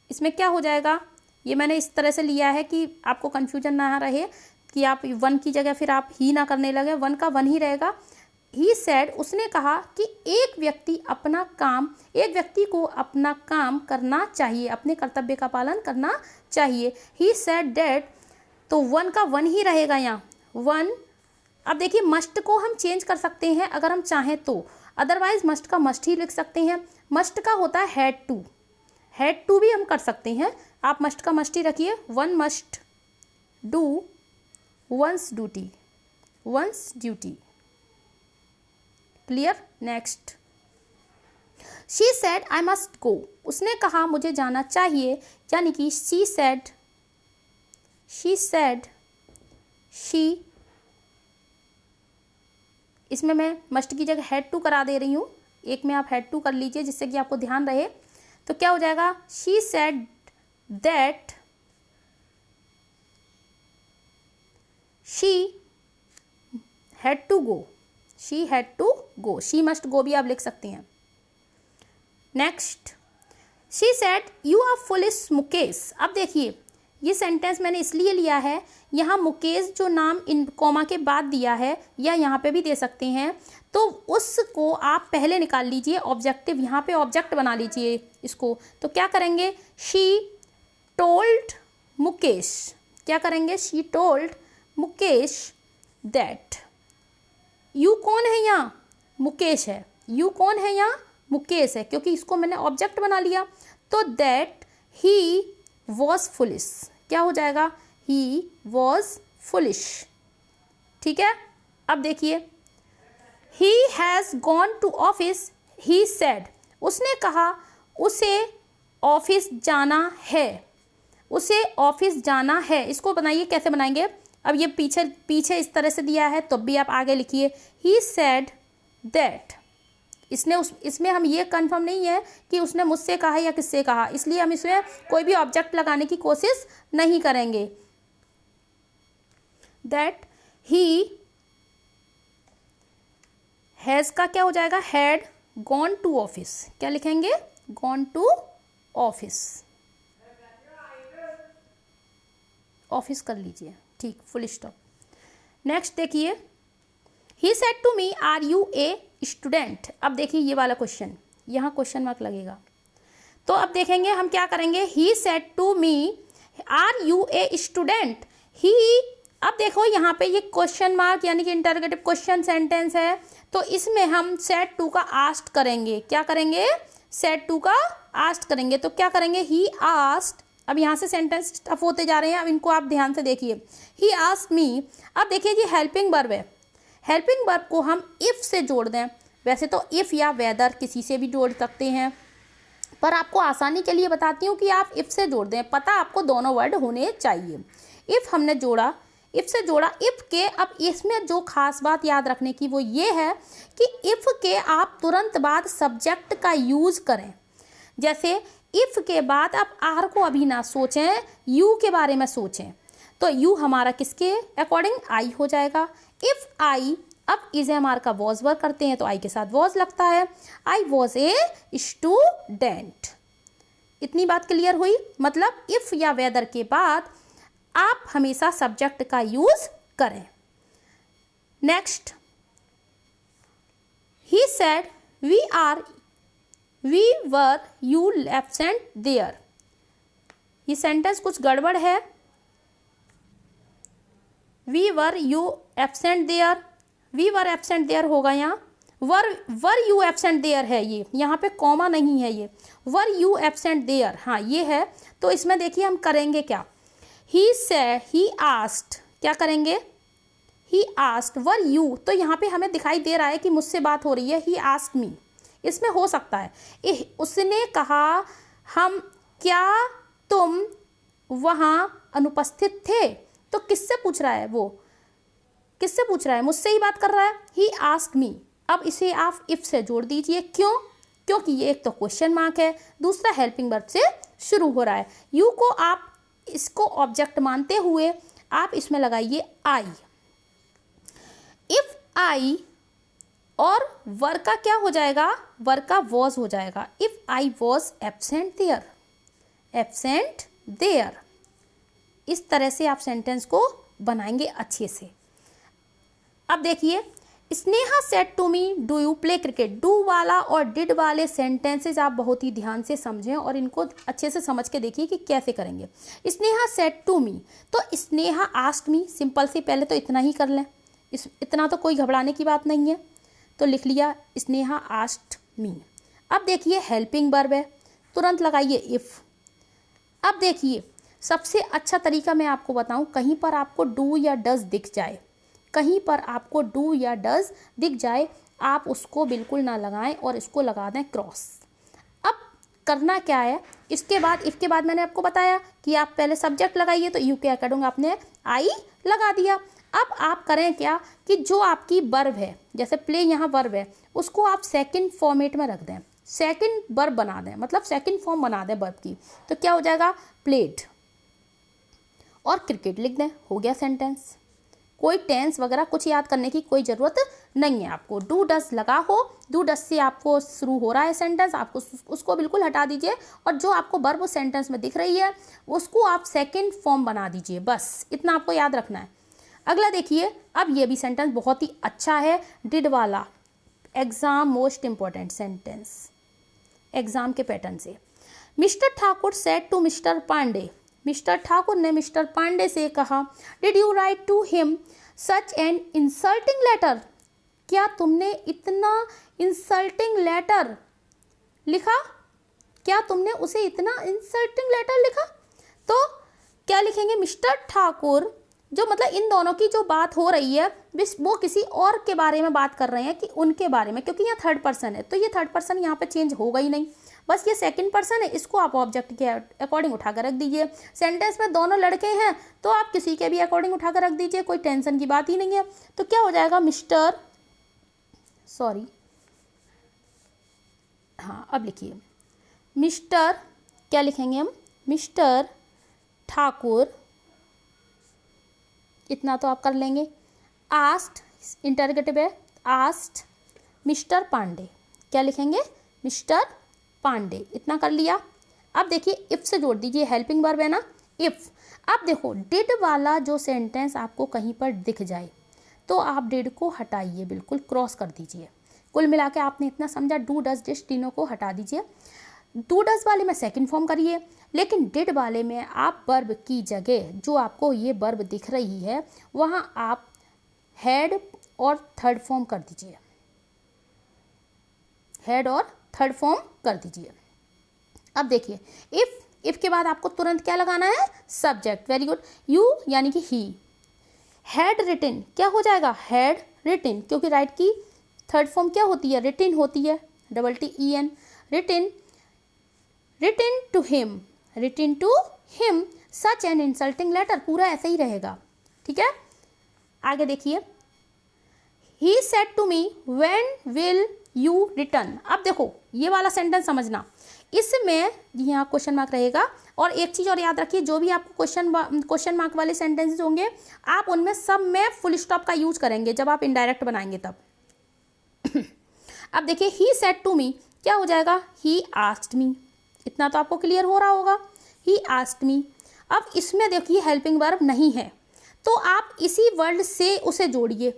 इसमें क्या हो जाएगा, ये मैंने इस तरह से लिया है कि आपको कन्फ्यूजन ना रहे कि आप वन की जगह फिर आप ही ना करने लगे, वन का वन ही रहेगा। ही सेड, उसने कहा कि एक व्यक्ति को अपना काम करना चाहिए, अपने कर्तव्य का पालन करना चाहिए। ही सेड दैट, तो वन का वन ही रहेगा यहाँ, वन। अब देखिए मस्ट को हम चेंज कर सकते हैं अगर हम चाहें तो, अदरवाइज मस्ट का मस्ट ही लिख सकते हैं। मस्ट का होता है हैड टू भी हम कर सकते हैं, आप मस्ट का मस्ट ही रखिए, one must do once duty, clear. Next, she said I must go, उसने कहा मुझे जाना चाहिए, यानी कि शी सेड इसमें मैं मस्ट की जगह हैड टू करा दे रही हूँ, एक में आप हैड टू कर लीजिए जिससे कि आपको ध्यान रहे। तो क्या हो जाएगा, she said that she had to go, she must go भी आप लिख सकती हैं। Next, she said you are foolish Mukesh. अब देखिए ये सेंटेंस मैंने इसलिए लिया है, यहाँ मुकेश जो नाम इन कॉमा के बाद दिया है या यहाँ पे भी दे सकते हैं, तो उसको आप पहले निकाल लीजिए, ऑब्जेक्टिव यहाँ पे ऑब्जेक्ट बना लीजिए इसको। तो क्या करेंगे, शी टोल्ड मुकेश, क्या करेंगे, she told Mukesh that. You कौन है यहाँ, मुकेश है। यू कौन है यहाँ? मुकेश है, क्योंकि इसको मैंने ऑब्जेक्ट बना लिया। तो दैट ही वॉज फुलिश, क्या हो जाएगा? He was foolish. ठीक है, अब देखिए, he has gone to office, he said, उसने कहा उसे ऑफिस जाना है, उसे ऑफिस जाना है। इसको बनाइए, कैसे बनाएंगे? अब ये पीछे पीछे इस तरह से दिया है, तो भी आप आगे लिखिए ही सेड दैट। इसमें हम ये कंफर्म नहीं है कि उसने मुझसे कहा या किससे कहा, इसलिए हम इसमें कोई भी ऑब्जेक्ट लगाने की कोशिश नहीं करेंगे। दैट ही हैज़ का क्या हो जाएगा? हैड गॉन टू ऑफिस, क्या लिखेंगे? गॉन टू ऑफिस, ऑफिस कर लीजिए, ठीक, फुल स्टॉप। नेक्स्ट देखिए, he said to me are you a student. अब देखिए ये वाला क्वेश्चन, यहाँ क्वेश्चन मार्क लगेगा। तो अब देखेंगे हम क्या करेंगे। He said to me are you a student. He, अब देखो यहाँ पे ये क्वेश्चन मार्क यानी कि इंटरोगेटिव क्वेश्चन सेंटेंस है, तो इसमें हम सेड टू का आस्क्ड करेंगे। क्या करेंगे? सेड टू का आस्क्ड करेंगे। तो क्या करेंगे? He asked. अब यहाँ से सेंटेंस टफ होते जा रहे हैं, अब इनको आप ध्यान से देखिए। ही आस्क्ड मी, अब देखिए ये हेल्पिंग वर्ब है, हेल्पिंग वर्ब को हम इफ़ से जोड़ दें। वैसे तो इफ़ या वेदर किसी से भी जोड़ सकते हैं, पर आपको आसानी के लिए बताती हूँ कि आप इफ़ से जोड़ दें, पता आपको दोनों वर्ड होने चाहिए। इफ़ हमने जोड़ा, इफ़ से जोड़ा, इफ़ के, अब इसमें जो खास बात याद रखने की वो ये है कि इफ़ के आप तुरंत बाद सब्जेक्ट का यूज़ करें। जैसे इफ़ के बाद आप आर को अभी ना सोचें, यू के बारे में सोचें। तो यू हमारा किसके अकॉर्डिंग? आई हो जाएगा। इफ़ आई, अब इज एम आर का वॉज वर्क करते हैं तो आई के साथ वॉज लगता है। I was a student. इतनी बात क्लियर हुई? मतलब इफ़ या वेदर के बाद आप हमेशा सब्जेक्ट का यूज करें। Next, he said we were you absent there. ये सेंटेंस कुछ गड़बड़ है। We were you absent there, we were absent there होगा यहाँ, वर यू एब्सेंट देयर है, ये यहाँ पे कॉमा नहीं है, ये वर यू एब्सेंट देयर, हाँ ये है। तो इसमें देखिए हम करेंगे क्या। ही सेड, ही आस्क्ड, क्या करेंगे? ही आस्क्ड वर यू, तो यहाँ पे हमें दिखाई दे रहा है कि मुझसे बात हो रही है। ही आस्क्ड मी, इसमें हो सकता है उसने कहा हम, क्या तुम वहाँ अनुपस्थित थे? तो किससे पूछ रहा है? वो किससे पूछ रहा है? मुझसे ही बात कर रहा है। ही आस्क्ड मी, अब इसे आप इफ से जोड़ दीजिए। क्यों? क्योंकि ये एक तो क्वेश्चन मार्क है, दूसरा हेल्पिंग वर्ब से शुरू हो रहा है। यू को आप इसको ऑब्जेक्ट मानते हुए आप इसमें लगाइए आई। इफ आई, और वर का क्या हो जाएगा? वर का वॉज हो जाएगा। If I was absent there, absent there. इस तरह से आप सेंटेंस को बनाएंगे अच्छे से। अब देखिए, Sneha said to me do you play cricket. Do वाला और डिड वाले सेंटेंसेस आप बहुत ही ध्यान से समझें और इनको अच्छे से समझ के देखिए कि कैसे करेंगे। स्नेहा सेड टू मी, तो स्नेहा आस्क्ड मी, सिंपल से पहले तो इतना ही कर लें, इतना तो कोई घबराने की बात नहीं है। तो लिख लिया स्नेहा आस्क्ड मी। अब देखिए हेल्पिंग वर्ब है, तुरंत लगाइए इफ़। अब देखिए सबसे अच्छा तरीका मैं आपको बताऊं, कहीं पर आपको डू या डज दिख जाए, कहीं पर आपको डू या डज दिख जाए, आप उसको बिल्कुल ना लगाएं और इसको लगा दें क्रॉस। अब करना क्या है, इसके बाद इफ के बाद मैंने आपको बताया कि आप पहले सब्जेक्ट लगाइए, तो यू के अकॉर्डिंग आपने आई लगा दिया। अब आप करें क्या कि जो आपकी वर्ब है, जैसे प्ले यहाँ वर्ब है, उसको आप सेकंड फॉर्मेट में रख दें, सेकंड वर्ब बना दें, मतलब सेकंड फॉर्म बना दें वर्ब की। तो क्या हो जाएगा? प्लेड और क्रिकेट लिख दें, हो गया सेंटेंस। कोई टेंस वगैरह कुछ याद करने की कोई ज़रूरत नहीं है आपको। डू डस लगा हो, डू डस से आपको शुरू हो रहा है सेंटेंस, आपको उसको बिल्कुल हटा दीजिए और जो आपको वर्ब सेंटेंस में दिख रही है उसको आप सेकंड फॉर्म बना दीजिए, बस इतना आपको याद रखना है। अगला देखिए, अब ये भी सेंटेंस बहुत ही अच्छा है, डिड वाला, exam most important sentence, exam के पैटर्न से। Mister Thakur said to mister Pandey, mister Thakur ने मिस्टर पांडे से कहा, did you write to him such an insulting letter. क्या तुमने इतना इंसल्टिंग लेटर लिखा? क्या तुमने उसे इतना इंसल्टिंग लेटर लिखा? तो क्या लिखेंगे? मिस्टर ठाकुर, जो मतलब इन दोनों की जो बात हो रही है वो किसी और के बारे में बात कर रहे हैं कि उनके बारे में, क्योंकि यहाँ थर्ड पर्सन है तो ये थर्ड पर्सन यहाँ पे चेंज होगा ही नहीं, बस ये सेकंड पर्सन है, इसको आप ऑब्जेक्ट के अकॉर्डिंग उठाकर रख दीजिए। सेंटेंस में दोनों लड़के हैं तो आप किसी के भी अकॉर्डिंग उठाकर रख दीजिए, कोई टेंशन की बात ही नहीं है। तो क्या हो जाएगा? अब लिखिए मिस्टर, क्या लिखेंगे हम? मिस्टर ठाकुर, इतना तो आप कर लेंगे। आस्ट, इंटरगेटिव है, आस्ट मिस्टर पांडे, क्या लिखेंगे? मिस्टर पांडे, इतना कर लिया। अब देखिए इफ से जोड़ दीजिए, हेल्पिंग वर्ब है ना, इफ। अब देखो डिड वाला जो सेंटेंस आपको कहीं पर दिख जाए तो आप डिड को हटाइए, बिल्कुल क्रॉस कर दीजिए। कुल मिला के आपने इतना समझा, डू डज डिश तीनों को हटा दीजिए। डू डज वाले में सेकंड फॉर्म करिए, लेकिन डिड वाले में आप वर्ब की जगह जो आपको ये वर्ब दिख रही है वहाँ आप हैड और थर्ड फॉर्म कर दीजिए, हैड और थर्ड फॉर्म कर दीजिए। अब देखिए इफ के बाद आपको तुरंत क्या लगाना है? Subject, very good. यू यानी कि ही। हैड रिटन, क्या हो जाएगा? हैड रिटन, क्योंकि राइट की थर्ड फॉर्म क्या होती है? रिटन होती है, TTEN, written. Written to him, written to him such an insulting letter, पूरा ऐसे ही रहेगा, ठीक है। आगे देखिए, he said to me when will you return. अब देखो ये वाला सेंटेंस समझना, इसमें यहाँ क्वेश्चन मार्क रहेगा। और एक चीज़ और याद रखिए, जो भी आपको क्वेश्चन मार्क वाले सेंटेंसेस होंगे आप उनमें सब में फुल स्टॉप का यूज करेंगे जब आप इनडायरेक्ट बनाएंगे तब। अब देखिए ही सेड टू मी क्या हो जाएगा? ही आस्क्ड मी, इतना तो आपको क्लियर हो रहा होगा, ही आस्क्ड मी। अब इसमें देखिए हेल्पिंग वर्ब नहीं है तो आप इसी वर्ड से उसे जोड़िए।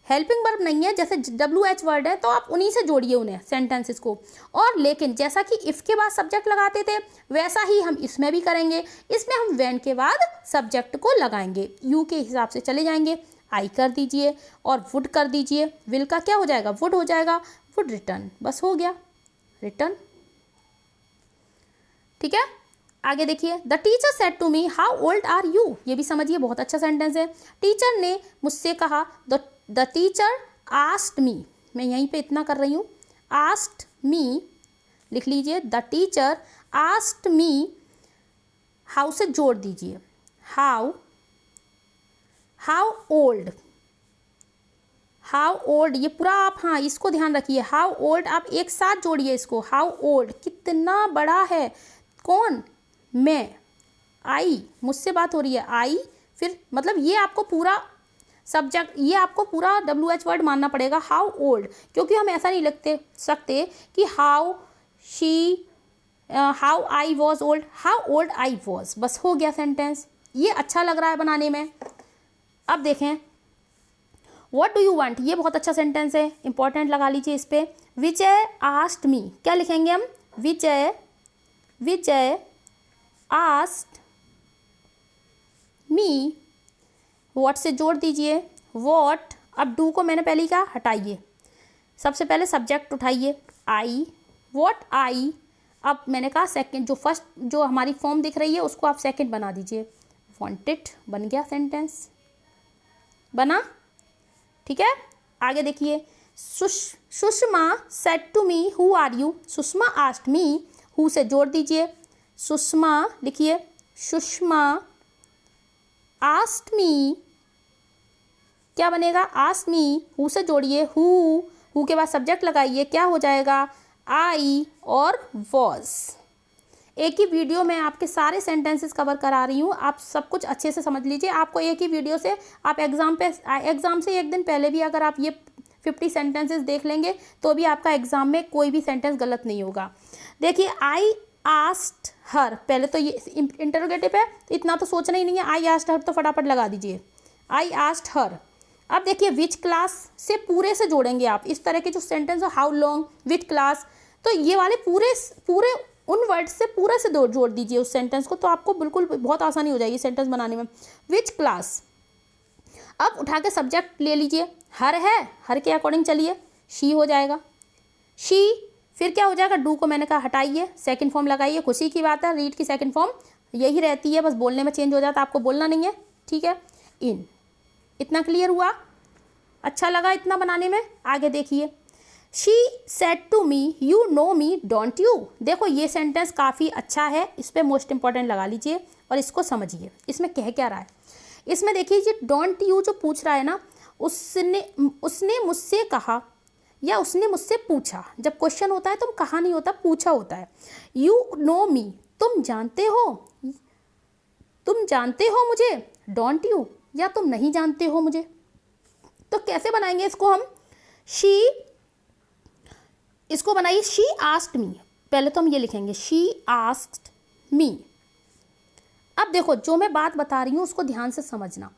हेल्पिंग वर्ब नहीं है, जैसे WH वर्ड है तो आप उन्हीं से जोड़िए उन्हें, सेंटेंसेस को। और लेकिन जैसा कि इफ के बाद सब्जेक्ट लगाते थे वैसा ही हम इसमें भी करेंगे। इसमें हम व्हेन के बाद सब्जेक्ट को लगाएंगे, यू के हिसाब से चले जाएंगे। आई कर दीजिए और वुड कर दीजिए, विल का क्या हो जाएगा? वुड हो जाएगा, वुड रिटर्न, बस हो गया, रिटर्न, ठीक है। आगे देखिए, the teacher said to me how old are you, ये भी समझिए, बहुत अच्छा सेंटेंस है। टीचर ने मुझसे कहा, द टीचर आस्क्ड मी, मैं यहीं पे इतना कर रही हूँ, आस्क्ड मी लिख लीजिए, the teacher asked me, how से जोड़ दीजिए, हाउ ओल्ड, हाउ ओल्ड, ये पूरा आप हाँ इसको ध्यान रखिए, हाउ ओल्ड आप एक साथ जोड़िए इसको, हाउ ओल्ड कितना बड़ा है, कौन? मैं, आई, मुझसे बात हो रही है, आई, फिर मतलब ये आपको पूरा सब्जेक्ट, ये आपको पूरा WH वर्ड मानना पड़ेगा, हाउ ओल्ड, क्योंकि हम ऐसा नहीं लिख सकते कि how I was old, how old I was, बस हो गया सेंटेंस। ये अच्छा लग रहा है बनाने में। अब देखें, व्हाट डू यू वांट, ये बहुत अच्छा सेंटेंस है, इंपॉर्टेंट लगा लीजिए इस पर। विजय आस्क्ड मी, क्या लिखेंगे हम? विजय आस्क्ड मी, व्हाट से जोड़ दीजिए, व्हाट। अब डू को मैंने पहले ही कहा हटाइए, सबसे पहले सब्जेक्ट उठाइए, आई, व्हाट आई। अब मैंने कहा सेकंड, जो फर्स्ट जो हमारी फॉर्म दिख रही है उसको आप सेकंड बना दीजिए, वांटेड, बन गया सेंटेंस, बना, ठीक है। आगे देखिए, Sushma said to me who are you, Sushma asked me, who से जोड़ दीजिए, सुषमा लिखिए, सुषमा आस्क्ड मी, क्या बनेगा? आस्क्ड मी, हु से जोड़िए, हु के बाद सब्जेक्ट लगाइए, क्या हो जाएगा? आई और वॉज। एक ही वीडियो में आपके सारे सेंटेंसेस कवर करा रही हूँ, आप सब कुछ अच्छे से समझ लीजिए। आपको एक ही वीडियो से आप एग्ज़ाम से एक दिन पहले भी अगर आप ये 50 सेंटेंसेस देख लेंगे तो भी आपका एग्ज़ाम में कोई भी सेंटेंस गलत नहीं होगा। देखिए, आई आस्क्ड हर, पहले तो ये इंटरोगेटिव है, इतना तो सोचना ही नहीं है, आई आस्क्ड हर तो फटाफट लगा दीजिए, आई आस्क्ड हर। अब देखिए, विच क्लास से पूरे से जोड़ेंगे आप, इस तरह के जो सेंटेंस हो, हाउ लॉन्ग, विच क्लास, तो ये वाले पूरे उन वर्ड से पूरे से जोड़ दीजिए उस सेंटेंस को, तो आपको बिल्कुल बहुत आसानी हो जाएगी सेंटेंस बनाने में। विच क्लास, अब उठा के सब्जेक्ट ले लीजिए, हर है, हर के अकॉर्डिंग चलिए, शी हो जाएगा, शी। फिर क्या हो जाएगा, डू को मैंने कहा हटाइए, सेकंड फॉर्म लगाइए, खुशी की बात है, रीड की सेकंड फॉर्म यही रहती है, बस बोलने में चेंज हो जाता है, आपको बोलना नहीं है, ठीक है। इन, इतना क्लियर हुआ, अच्छा लगा इतना बनाने में। आगे देखिए, she said to me you know me don't you. देखो ये सेंटेंस काफ़ी अच्छा है, इस पर मोस्ट इंपॉर्टेंट लगा लीजिए और इसको समझिए, इसमें कह क्या रहा है। इसमें देखिए जी डोंट यू जो पूछ रहा है ना, उसने मुझसे कहा या उसने मुझसे पूछा। जब क्वेश्चन होता है तो कहा नहीं होता, पूछा होता है। यू नो मी, तुम जानते हो मुझे, डोंट यू, या तुम नहीं जानते हो मुझे। तो कैसे बनाएंगे इसको हम, इसको बनाइए शी आस्क्ड मी। पहले तो हम ये लिखेंगे शी आस्क्ड मी। अब देखो जो मैं बात बता रही हूँ उसको ध्यान से समझना।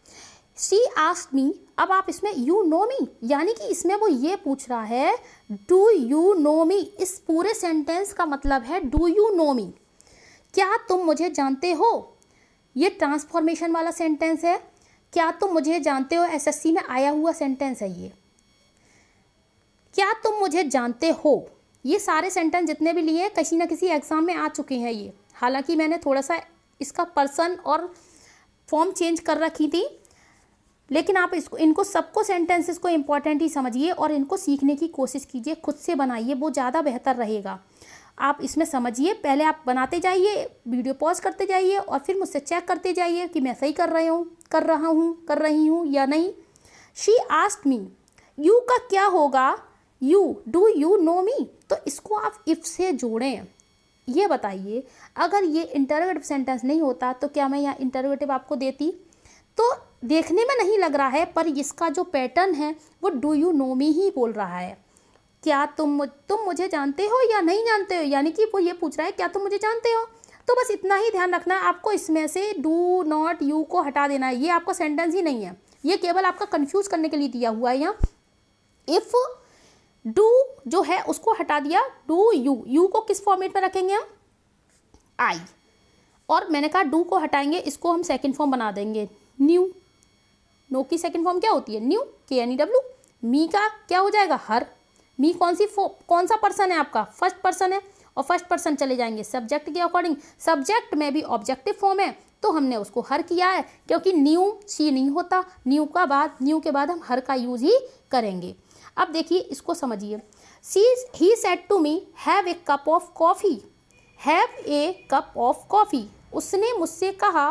शी आस्क्ड मी, अब आप इसमें यू नो मी, यानी कि इसमें वो ये पूछ रहा है डू यू नो मी। इस पूरे सेंटेंस का मतलब है डू यू नो मी, क्या तुम मुझे जानते हो। ये ट्रांसफॉर्मेशन वाला सेंटेंस है, क्या तुम मुझे जानते हो, एसएससी में आया हुआ सेंटेंस है ये, क्या तुम मुझे जानते हो। ये सारे सेंटेंस जितने भी लिए किसी ना किसी एग्जाम में आ चुके हैं ये, हालांकि मैंने थोड़ा सा इसका पर्सन और फॉर्म चेंज कर रखी थी, लेकिन आप इनको सबको सेंटेंसेस को इम्पॉर्टेंट ही समझिए और इनको सीखने की कोशिश कीजिए, खुद से बनाइए, वो ज़्यादा बेहतर रहेगा। आप इसमें समझिए, पहले आप बनाते जाइए, वीडियो पॉज करते जाइए और फिर मुझसे चेक करते जाइए कि मैं सही कर रही हूँ या नहीं। शी आस्क्ड मी, यू का क्या होगा, यू, डू यू नो मी, तो इसको आप इफ से जोड़ें। ये बताइए अगर ये इंटरोगेटिव सेंटेंस नहीं होता तो क्या मैं यहाँ इंटरोगेटिव आपको देती। तो देखने में नहीं लग रहा है पर इसका जो पैटर्न है वो डू यू नो मी ही बोल रहा है। क्या तुम मुझे जानते हो या नहीं जानते हो, यानी कि वो ये पूछ रहा है क्या तुम मुझे जानते हो। तो बस इतना ही ध्यान रखना है आपको, इसमें से डू नॉट यू को हटा देना है, ये आपका सेंटेंस ही नहीं है, ये केवल आपका कंफ्यूज करने के लिए दिया हुआ है यहाँ। इफ डू जो है उसको हटा दिया, डू यू को किस फॉर्मेट में रखेंगे हम, आई, और मैंने कहा डू को हटाएंगे, इसको हम सेकंड फॉर्म बना देंगे न्यू। नो की सेकंड फॉर्म क्या होती है, न्यू, KNEW। मी का क्या हो जाएगा, हर। मी कौन सा पर्सन है आपका, फर्स्ट पर्सन है, और फर्स्ट पर्सन चले जाएंगे सब्जेक्ट के अकॉर्डिंग। सब्जेक्ट में भी ऑब्जेक्टिव फॉर्म है तो हमने उसको हर किया है, क्योंकि न्यू सी नहीं होता, न्यू के बाद हम हर का यूज ही करेंगे। अब देखिए इसको समझिए, he said to me have a cup of coffee, have a cup of coffee. उसने मुझसे कहा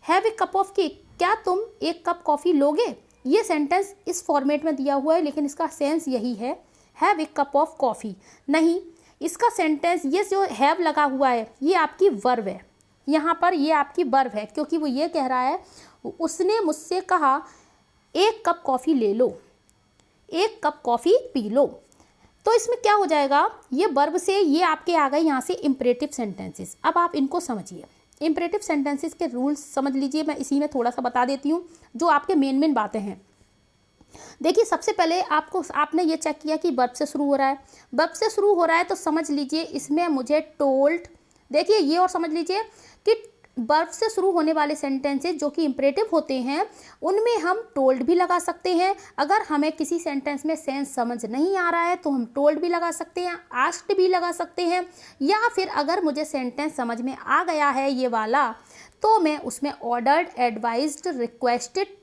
have a cup of cake, क्या तुम एक कप कॉफ़ी लोगे। ये सेंटेंस इस फॉर्मेट में दिया हुआ है लेकिन इसका सेंस यही है, have a cup of coffee नहीं। इसका सेंटेंस ये जो हैव लगा हुआ है ये आपकी वर्ब है, यहाँ पर ये आपकी वर्ब है, क्योंकि वो ये कह रहा है उसने मुझसे कहा एक कप कॉफ़ी ले लो, एक कप कॉफ़ी पी लो। तो इसमें क्या हो जाएगा, ये वर्ब से ये आपके आ गए यहाँ से इम्परेटिव सेंटेंसेस। अब आप इनको समझिए, इम्परेटिव सेंटेंसेस के रूल्स समझ लीजिए, मैं इसी में थोड़ा सा बता देती हूँ जो आपके मेन बातें हैं। देखिए सबसे पहले आपने ये चेक किया कि वर्ब से शुरू हो रहा है, वर्ब से शुरू हो रहा है तो समझ लीजिए इसमें मुझे टोल्ड, देखिए ये और समझ लीजिए कि वर्ब से शुरू होने वाले सेंटेंसेस जो कि इम्परेटिव होते हैं उनमें हम टोल्ड भी लगा सकते हैं। अगर हमें किसी सेंटेंस में सेंस समझ नहीं आ रहा है तो हम टोल्ड भी लगा सकते हैं, आस्क्ड भी लगा सकते हैं, या फिर अगर मुझे सेंटेंस समझ में आ गया है ये वाला तो मैं उसमें ऑर्डर्ड, एडवाइज्ड, रिक्वेस्टेड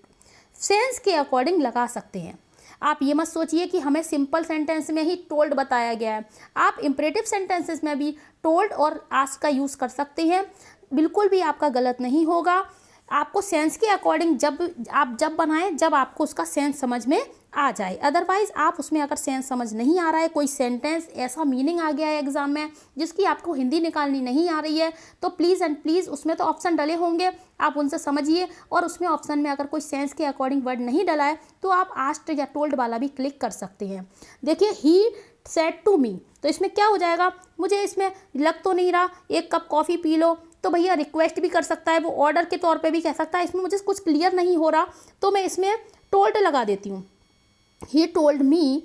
सेंस के अकॉर्डिंग लगा सकते हैं। आप ये मत सोचिए कि हमें सिंपल सेंटेंस में ही टोल्ड बताया गया है, आप इम्परेटिव सेंटेंसेस में भी टोल्ड और आस्क का यूज़ कर सकते हैं, बिल्कुल भी आपका गलत नहीं होगा। आपको सेंस के अकॉर्डिंग जब बनाएं जब आपको उसका सेंस समझ में आ जाए। अदरवाइज आप उसमें अगर सेंस समझ नहीं आ रहा है, कोई सेंटेंस ऐसा मीनिंग आ गया है एग्जाम में जिसकी आपको हिंदी निकालनी नहीं आ रही है, तो प्लीज़ एंड प्लीज़ उसमें तो ऑप्शन डले होंगे, आप उनसे समझिए, और उसमें ऑप्शन में अगर कोई सेंस के अकॉर्डिंग वर्ड नहीं डला है तो आप आस्क्ड या टोल्ड वाला भी क्लिक कर सकते हैं। देखिए ही सेड टू मी, तो इसमें क्या हो जाएगा, मुझे इसमें लग तो नहीं रहा एक कप कॉफ़ी पी लो, तो भैया रिक्वेस्ट भी कर सकता है, वो ऑर्डर के तौर पे भी कह सकता है, इसमें मुझे कुछ क्लियर नहीं हो रहा तो मैं इसमें टोल्ड लगा देती हूँ, ही टोल्ड मी।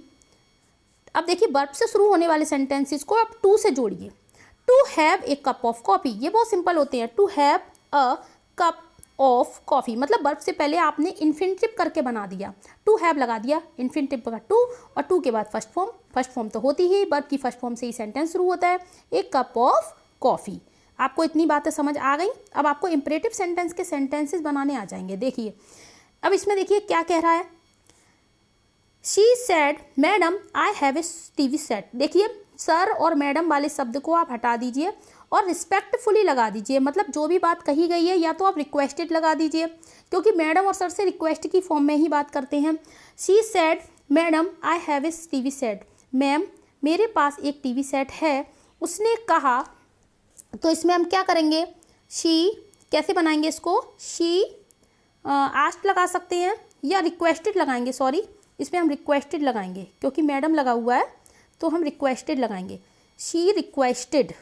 अब देखिए वर्ब से शुरू होने वाले सेंटेंसेस को आप टू से जोड़िए। To have a cup of coffee, ये बहुत सिंपल होते हैं, to have a cup of coffee, मतलब वर्ब से पहले आपने इन्फिनिटिव करके बना दिया, टू हैव लगा दिया, इन्फिनिटिव का टू, और टू के बाद फर्स्ट फॉर्म तो होती ही, वर्ब की फर्स्ट फॉर्म से ही सेंटेंस शुरू होता है, एक कप ऑफ कॉफ़ी। आपको इतनी बातें समझ आ गई। अब आपको इम्परेटिव सेंटेंस के सेंटेंसेस बनाने आ जाएंगे। देखिए अब इसमें देखिए क्या कह रहा है, she said madam I have a TV set. देखिए सर और मैडम वाले शब्द को आप हटा दीजिए और रिस्पेक्टफुली लगा दीजिए, मतलब जो भी बात कही गई है या तो आप रिक्वेस्टेड लगा दीजिए, क्योंकि मैडम और सर से रिक्वेस्ट की फॉर्म में ही बात करते हैं। She said madam I have a TV set, ma'am मेरे पास एक टीवी सेट है। उसने कहा, तो इसमें हम क्या करेंगे, शी कैसे बनाएंगे इसको, शी आस्क्ड लगा सकते हैं या रिक्वेस्टेड लगाएंगे, सॉरी इसमें हम रिक्वेस्टेड लगाएंगे क्योंकि मैडम लगा हुआ है, तो हम रिक्वेस्टेड लगाएंगे। शी रिक्वेस्टेड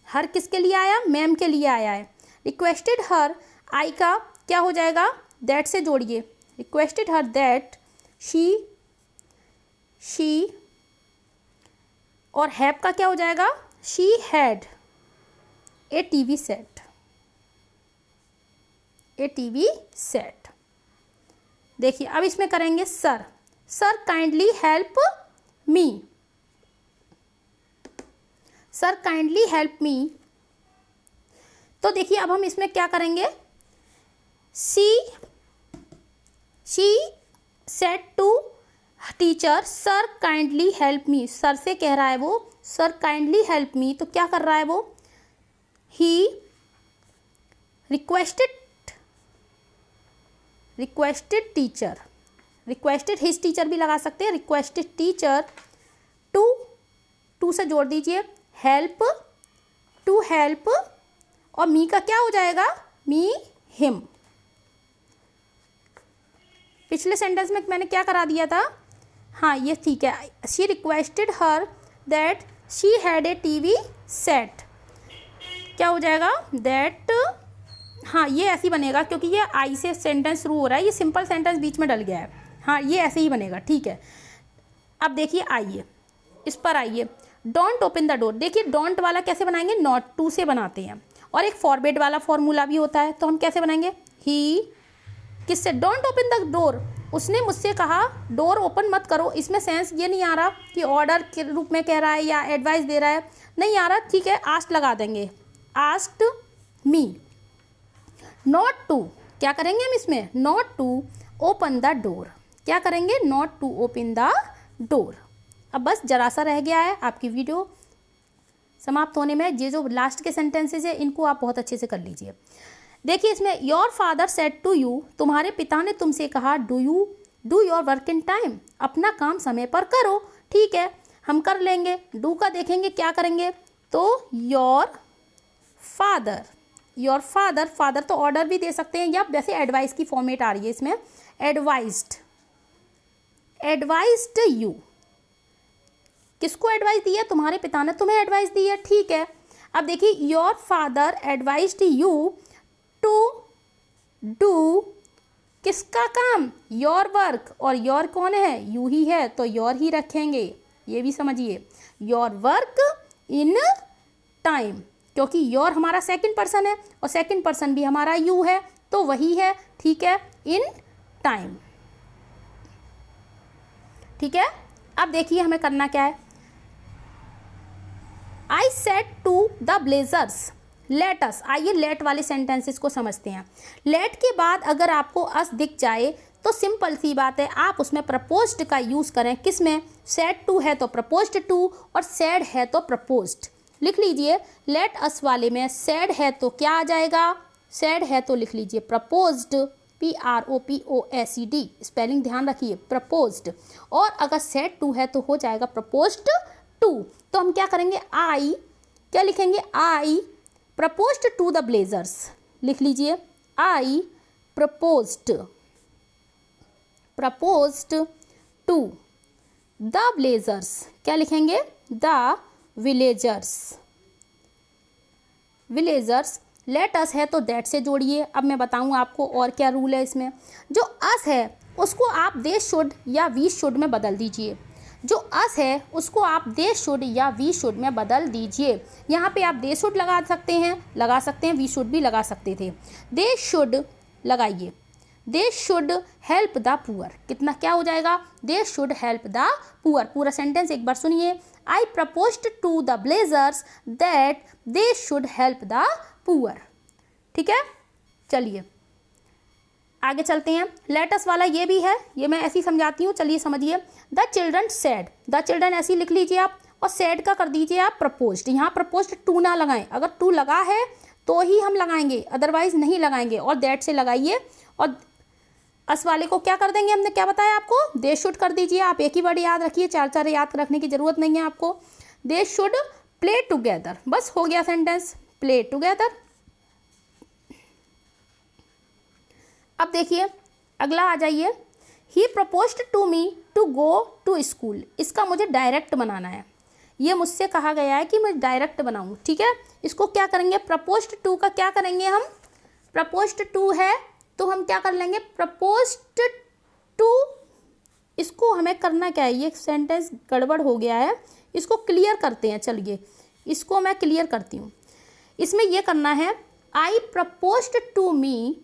हर किसके लिए आया, मैम के लिए आया है। रिक्वेस्टेड हर, आई का क्या हो जाएगा, दैट से जोड़िए, रिक्वेस्टेड हर दैट शी और हैव का क्या हो जाएगा, she had a TV set. देखिए अब इसमें करेंगे सर काइंडली हेल्प मी, तो देखिए अब हम इसमें क्या करेंगे, she said to teacher sir kindly help me, sir से कह रहा है वो सर काइंडली हेल्प मी, तो क्या कर रहा है वो, he requested teacher, requested his teacher भी लगा सकते हैं, रिक्वेस्टेड टीचर टू से जोड़ दीजिए, टू हेल्प और मी का क्या हो जाएगा, मी हिम। पिछले सेंटेंस में मैंने क्या करा दिया था, हाँ ये ठीक है, she requested her that she had a TV set, क्या हो जाएगा दैट, हाँ ये ऐसे ही बनेगा क्योंकि ये आई से सेंटेंस शुरू हो रहा है, ये सिंपल सेंटेंस बीच में डल गया है, हाँ ये ऐसे ही बनेगा, ठीक है। अब देखिए आइए इस पर आइए, डोंट ओपन द डोर, देखिए डोंट वाला कैसे बनाएंगे, नॉट टू से बनाते हैं, और एक फॉरवर्ड वाला फॉर्मूला भी होता है, तो हम कैसे बनाएंगे, ही किससे, डोंट ओपन द डोर, उसने मुझसे कहा डोर ओपन मत करो। इसमें सेंस ये नहीं आ रहा कि ऑर्डर के रूप में कह रहा है या एडवाइस दे रहा है, नहीं आ रहा, ठीक है, आस्क्ड लगा देंगे, आस्क्ड मी। नॉट टू, क्या करेंगे हम इसमें, not to open the door, क्या करेंगे, not to open the door. अब बस जरा सा रह गया है आपकी वीडियो समाप्त होने में, ये जो लास्ट के सेंटेंसेज है इनको आप बहुत अच्छे से कर लीजिए। देखिए इसमें your father said to you, तुम्हारे पिता ने तुमसे कहा do your work in time, अपना काम समय पर करो, ठीक है हम कर लेंगे। डू का देखेंगे क्या करेंगे, तो योर फादर तो ऑर्डर भी दे सकते हैं, या वैसे एडवाइस की फॉर्मेट आ रही है इसमें, एडवाइज्ड यू, किसको एडवाइस दी है, तुम्हारे पिता ने तुम्हें एडवाइस दी है, ठीक है। अब देखिए your father advised you to do किसका काम, योर वर्क, और योर कौन है, यू ही है, तो योर ही रखेंगे, ये भी समझिए, योर वर्क इन टाइम, क्योंकि योर हमारा सेकंड पर्सन है और सेकंड पर्सन भी हमारा यू है, तो वही है, ठीक है, इन टाइम, ठीक है। अब देखिए हमें करना क्या है, I said to the blazers let us, आइए लेट वाले सेंटेंसेस को समझते हैं। लेट के बाद अगर आपको अस दिख जाए तो सिंपल सी बात है, आप उसमें प्रपोज्ड का यूज़ करें, किसमें, सेड टू है तो प्रपोज्ड टू, और सेड है तो प्रपोज्ड, लिख लीजिए। लेट अस वाले में सेड है तो क्या आ जाएगा, सेड है तो लिख लीजिए प्रपोज्ड, PROPOSED, स्पेलिंग ध्यान रखिए, प्रपोज्ड, और अगर सेड टू है तो हो जाएगा प्रपोज्ड टू। तो हम क्या करेंगे, आई क्या लिखेंगे, आई प्रपोज्ड टू द ब्लेजर्स, लिख लीजिए, आई प्रपोज्ड टू द ब्लेजर्स, क्या लिखेंगे, द विलेजर्स, लेट अस है तो दैट से जोड़िए। अब मैं बताऊँ आपको और क्या रूल है इसमें, जो अस है उसको आप दे शुड या वी शुड में बदल दीजिए। जो अस है उसको आप दे शुड या वी शुड में बदल दीजिए। यहाँ पे आप दे शुड लगा सकते हैं, वी शुड भी लगा सकते थे। दे शुड लगाइए, they should help the poor, कितना क्या हो जाएगा, they should help the poor. पूरा सेंटेंस एक बार सुनिए। I proposed to the blazers that they should help the poor. ठीक है, चलिए आगे चलते हैं। लेटस वाला ये भी है, ये मैं ऐसी समझाती हूँ, चलिए समझिए। The children sad, the children ऐसी लिख लीजिए आप, और सैड का कर दीजिए आप प्रपोज्ड। यहाँ प्रपोज्ड टू ना लगाएं, अगर टू लगा है तो ही हम लगाएंगे, अदरवाइज नहीं लगाएंगे। और दैट से लगाइए, और अस वाले को क्या कर देंगे, हमने क्या बताया आपको, दे शुड कर दीजिए। आप एक ही वर्ड याद रखिए, चार चार याद रखने की जरूरत नहीं है आपको। दे शुड प्ले टुगेदर, बस हो गया सेंटेंस, प्ले टुगेदर। अब देखिए अगला आ जाइए। He proposed to me to go to school, इसका मुझे डायरेक्ट बनाना है। ये मुझसे कहा गया है कि मैं डायरेक्ट बनाऊं। ठीक है, इसको क्या करेंगे, प्रपोज्ड टू का क्या करेंगे हम, प्रपोज्ड टू है तो हम क्या कर लेंगे, प्रपोज्ड टू। इसको हमें करना क्या है, ये सेंटेंस गड़बड़ हो गया है, इसको क्लियर करते हैं। चलिए इसको मैं क्लियर करती हूँ। इसमें यह करना है, I proposed to me,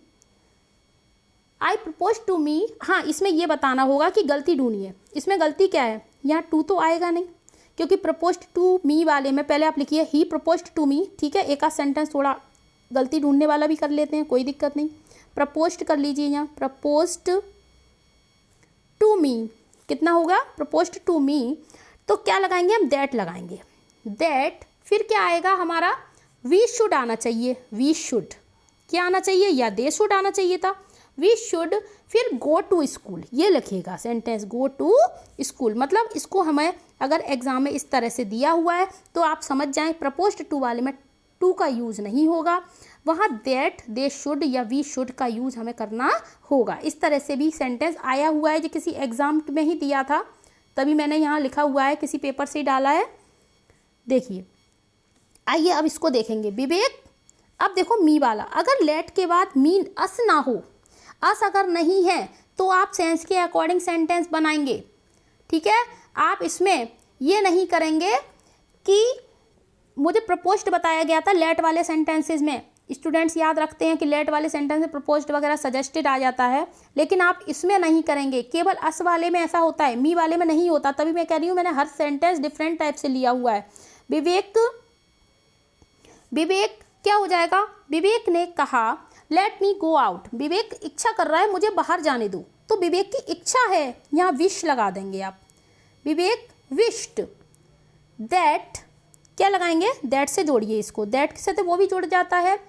I propose to me. हाँ, इसमें यह बताना होगा कि गलती ढूंढिए, इसमें गलती क्या है, यहाँ टू तो आएगा नहीं, क्योंकि प्रपोज टू मी वाले में पहले आप लिखिए ही प्रपोज्ड टू मी। ठीक है, एक आध सेंटेंस थोड़ा गलती ढूंढने वाला भी कर लेते हैं, कोई दिक्कत नहीं। प्रपोज्ड कर लीजिए यहाँ, प्रपोज्ड टू मी, कितना होगा, प्रपोज्ड टू मी। तो क्या लगाएंगे हम, दैट लगाएंगे, दैट। फिर क्या आएगा हमारा, वी शुड आना चाहिए, वी शुड क्या आना चाहिए, या दे शुड आना चाहिए था, वी शुड। फिर गो टू स्कूल, ये लिखिएगा सेंटेंस, गो टू स्कूल। मतलब इसको हमें अगर एग्जाम में इस तरह से दिया हुआ है तो आप समझ जाएं, प्रपोज्ड टू वाले में टू का यूज़ नहीं होगा, वहाँ दैट, दे शुड या वी शुड का यूज़ हमें करना होगा। इस तरह से भी सेंटेंस आया हुआ है, जो किसी एग्ज़ाम में ही दिया था, तभी मैंने यहाँ लिखा हुआ है, किसी पेपर से ही डाला है। देखिए आइए अब इसको देखेंगे। विवेक, अब देखो मी वाला, अगर लेट के बाद मी अस ना हो, अस अगर नहीं है तो आप सेंस के अकॉर्डिंग सेंटेंस बनाएंगे। ठीक है, आप इसमें ये नहीं करेंगे कि मुझे प्रपोज्ड बताया गया था लेट वाले सेंटेंसेस में। स्टूडेंट्स याद रखते हैं कि लेट वाले सेंटेंस में प्रपोज्ड वगैरह सजेस्टेड आ जाता है, लेकिन आप इसमें नहीं करेंगे, केवल अस वाले में ऐसा होता है, मी वाले में नहीं होता। तभी मैं कह रही हूँ, मैंने हर सेंटेंस डिफरेंट टाइप से लिया हुआ है। विवेक, विवेक क्या हो जाएगा, विवेक ने कहा लेट मी गो आउट, विवेक इच्छा कर रहा है मुझे बाहर जाने दो, तो विवेक की इच्छा है, यहाँ विश लगा देंगे आप, विवेक विश्ड दैट, क्या लगाएंगे, दैट से जोड़िए इसको, दैट से तो वो भी जुड़ जाता है।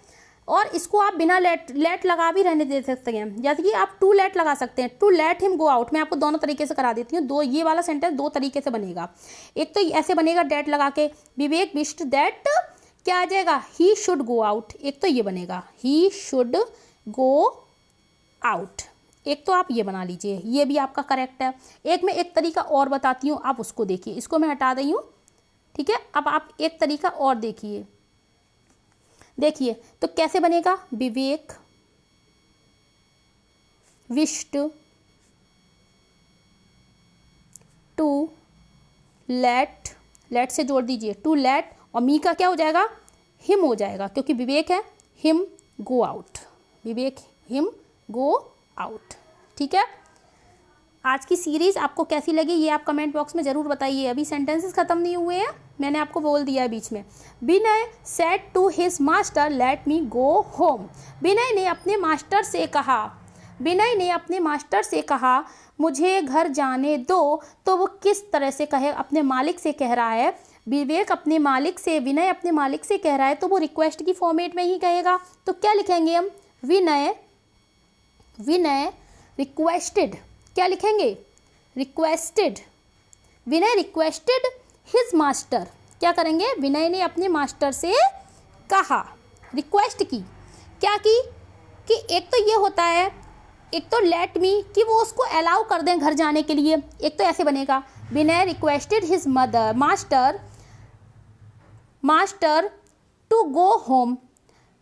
और इसको आप बिना लेट लगा भी रहने दे सकते हैं, जैसे कि आप टू लेट लगा सकते हैं, to let him go out. मैं आपको दोनों तरीके से करा देती हूँ, दो ये वाला सेंटेंस दो तरीके से बनेगा। एक तो ऐसे बनेगा डेट लगा के, विवेक विश्ड दैट क्या आ जाएगा, ही शुड गो आउट। एक तो ये बनेगा ही शुड गो आउट, एक तो आप ये बना लीजिए, ये भी आपका करेक्ट है। एक मैं एक तरीका और बताती हूँ, आप उसको देखिए, इसको मैं हटा रही हूँ। ठीक है, अब आप एक तरीका और देखिए, देखिए तो कैसे बनेगा, विवेक विश्ड टू लेट, लेट से जोड़ दीजिए टू लेट, और मी का क्या हो जाएगा, हिम हो जाएगा, क्योंकि विवेक है, हिम गो आउट, विवेक हिम गो आउट। ठीक है, आज की सीरीज़ आपको कैसी लगी ये आप कमेंट बॉक्स में ज़रूर बताइए। अभी सेंटेंसेस ख़त्म नहीं हुए हैं, मैंने आपको बोल दिया है बीच में। Vinay said to his master let me go home, Vinay ने अपने मास्टर से कहा, विनय ने अपने मास्टर से कहा मुझे घर जाने दो। तो वो किस तरह से कहे, अपने मालिक से कह रहा है, विवेक अपने मालिक से, विनय अपने मालिक से कह रहा है, तो वो रिक्वेस्ट की फॉर्मेट में ही कहेगा। तो क्या लिखेंगे हम, विनय, विनय रिक्वेस्टेड, क्या लिखेंगे, रिक्वेस्टेड, विनय रिक्वेस्टेड हिज मास्टर, क्या करेंगे, विनय ने अपने मास्टर से कहा, रिक्वेस्ट की, क्या की कि एक तो ये होता है, एक तो लेट मी कि वो उसको अलाउ कर दें घर जाने के लिए, एक तो ऐसे बनेगा Vinay requested his mother master, master to go home,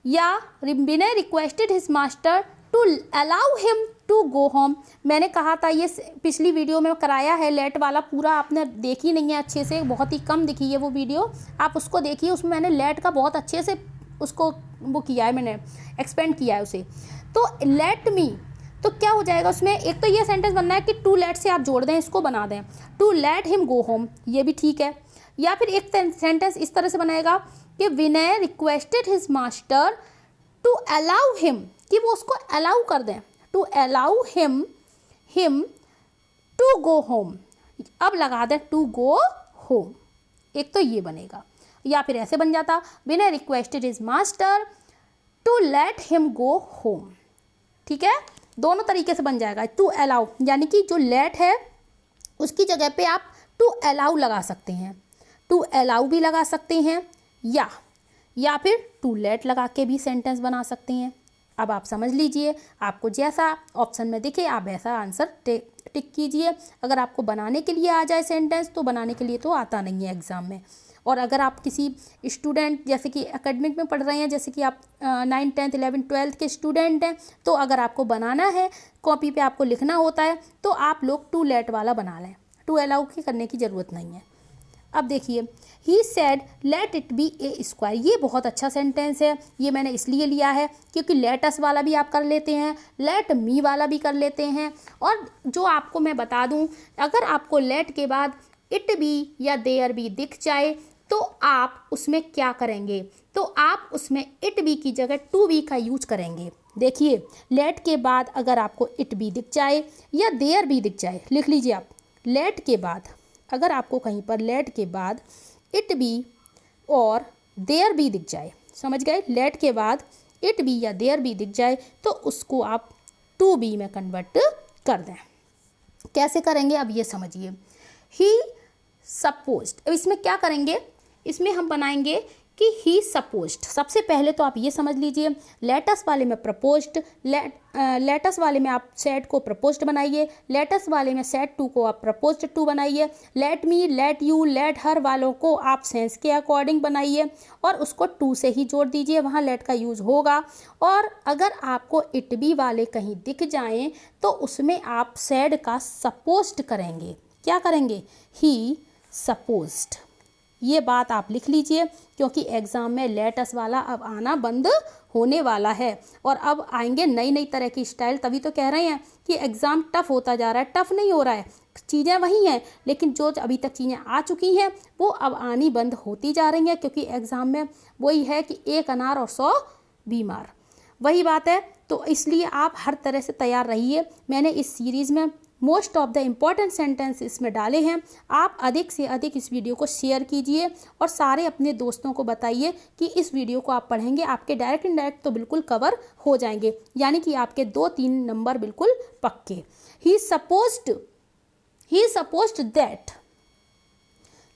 या Vinay requested his master to allow him to go home, मैंने कहा था ये पिछली वीडियो में कराया है, लेट वाला पूरा आपने देखी नहीं है अच्छे से, बहुत ही कम दिखी है वो वीडियो, आप उसको देखिए, उसमें मैंने लेट का बहुत अच्छे से उसको वो किया है, मैंने एक्सपेंड किया है उसे। तो लेट मी, तो क्या हो जाएगा उसमें, एक तो ये सेंटेंस बनना है कि टू लेट से आप जोड़ दें, इसको बना दें, to let him go home, ये भी ठीक है। या फिर एक सेंटेंस इस तरह से बनाएगा कि Vinay requested his master to allow him, कि वो उसको अलाउ कर दें, to allow him to go home, अब लगा दें टू गो होम, एक तो ये बनेगा। या फिर ऐसे बन जाता Vinay requested his master to let him go home, ठीक है, दोनों तरीके से बन जाएगा। टू अलाउ यानी कि जो लेट है उसकी जगह पे आप टू अलाउ लगा सकते हैं, टू अलाउ भी लगा सकते हैं, या फिर टू लेट लगा के भी सेंटेंस बना सकते हैं। अब आप समझ लीजिए, आपको जैसा ऑप्शन में दिखे आप वैसा आंसर टिक कीजिए। अगर आपको बनाने के लिए आ जाए सेंटेंस, तो बनाने के लिए तो आता नहीं है एग्ज़ाम में। और अगर आप किसी स्टूडेंट जैसे कि एकेडमिक में पढ़ रहे हैं, जैसे कि आप 9th 10th 11th 12th के स्टूडेंट हैं, तो अगर आपको बनाना है, कॉपी पे आपको लिखना होता है, तो आप लोग टू लेट वाला बना लें, टू अलाउ की करने की ज़रूरत नहीं है। अब देखिए, he said let it be a square, ये बहुत अच्छा सेंटेंस है, ये मैंने इसलिए लिया है क्योंकि लेट अस वाला भी आप कर लेते हैं, लेट मी वाला भी कर लेते हैं। और जो आपको मैं बता दूं, अगर आपको लेट के बाद इट बी या देयर बी दिख जाए तो आप उसमें क्या करेंगे, तो आप उसमें इट बी की जगह टू बी का यूज करेंगे। देखिए, लेट के बाद अगर आपको इट बी दिख जाए या देयर बी दिख जाए, लिख लीजिए आप, लेट के बाद अगर आपको कहीं पर लेट के बाद इट बी और देयर बी दिख जाए, समझ गए, लेट के बाद इट बी या देयर बी दिख जाए तो उसको आप टू बी में कन्वर्ट कर दें। कैसे करेंगे अब ये समझिए। ही सपोज्ड, अब इसमें क्या करेंगे, इसमें हम बनाएंगे कि ही सपोज्ड। सबसे पहले तो आप ये समझ लीजिए, लेटस वाले में प्रपोज्ड, लेटस वाले में आप सेट को प्रपोज्ड बनाइए, लेटस वाले में सेट टू को आप प्रपोज्ड टू बनाइए, let me, let you, let her वालों को आप सेंस के अकॉर्डिंग बनाइए और उसको टू से ही जोड़ दीजिए, वहाँ लेट का यूज़ होगा। और अगर आपको इट बी वाले कहीं दिख जाएं तो उसमें आप सेड का सपोज्ड करेंगे। क्या करेंगे, ही सपोज्ड। ये बात आप लिख लीजिए क्योंकि एग्ज़ाम में लेटस वाला अब आना बंद होने वाला है और अब आएंगे नई नई तरह की स्टाइल। तभी तो कह रहे हैं कि एग्ज़ाम टफ होता जा रहा है। टफ नहीं हो रहा है, चीज़ें वही हैं, लेकिन जो अभी तक चीज़ें आ चुकी हैं वो अब आनी बंद होती जा रही हैं, क्योंकि एग्ज़ाम में वही है कि 1 अनार और 100 बीमार, वही बात है। तो इसलिए आप हर तरह से तैयार रहिए। मैंने इस सीरीज़ में most of the important sentence इसमें डाले हैं। आप अधिक से अधिक इस वीडियो को शेयर कीजिए और सारे अपने दोस्तों को बताइए कि इस वीडियो को आप पढ़ेंगे, आपके डायरेक्ट इनडायरेक्ट तो बिल्कुल कवर हो जाएंगे, यानी कि आपके 2-3 नंबर बिल्कुल पक्के। ही सपोज्ड दैट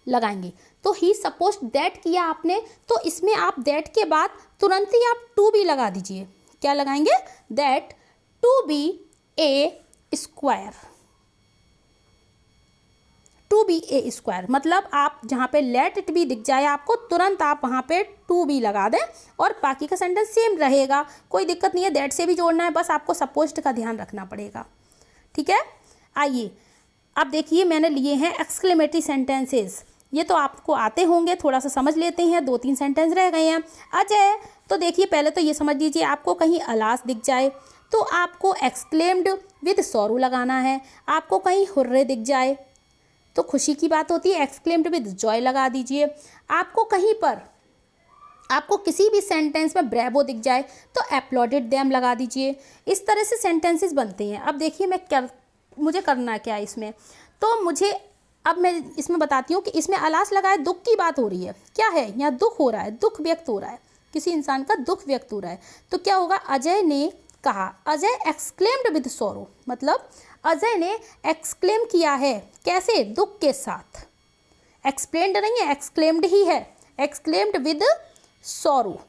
लगाएंगे, तो ही सपोज्ड दैट किया आपने, तो इसमें आप दैट के बाद तुरंत ही आप टू बी लगा दीजिए। क्या लगाएंगे, that to be a square, to be a square, मतलब आप जहाँ पे लेट इट बी दिख जाए आपको, तुरंत आप वहाँ पे टू बी लगा दें और बाकी का सेंटेंस सेम रहेगा, कोई दिक्कत नहीं है। दैट से भी जोड़ना है, बस आपको सपोज्ड का ध्यान रखना पड़ेगा, ठीक है। आइए अब देखिए, मैंने लिए हैं एक्सक्लेमेटरी सेंटेंसेस, ये तो आपको आते होंगे, थोड़ा सा समझ लेते हैं। 2-3 सेंटेंस रह गए हैं। अजय, तो देखिए पहले तो ये समझ लीजिए, आपको कहीं अलास दिख जाए तो आपको एक्सक्लेम्ड विद सॉरो लगाना है। आपको कहीं हुर्रे दिख जाए तो खुशी की बात होती है, एक्सक्लेम्ड विद जॉय लगा दीजिए। आपको कहीं पर, आपको किसी भी सेंटेंस में ब्रेवो दिख जाए तो एप्लॉडेड देम लगा दीजिए। इस तरह से सेंटेंसेस बनते हैं। अब देखिए मुझे करना क्या है इसमें, तो मुझे अब मैं इसमें बताती हूँ कि इसमें अलास लगाए, दुख की बात हो रही है। क्या है यहाँ, दुख हो रहा है, दुख व्यक्त हो रहा है, किसी इंसान का दुख व्यक्त हो रहा है। तो क्या होगा, अजय ने कहा, अजय एक्सक्लेम्ड विद सॉरो, मतलब अजय ने एक्सक्लेम किया है, कैसे, दुख के साथ। एक्सप्लेन्ड नहीं है, एक्सक्लेम्ड ही है, exclaimed with sorrow,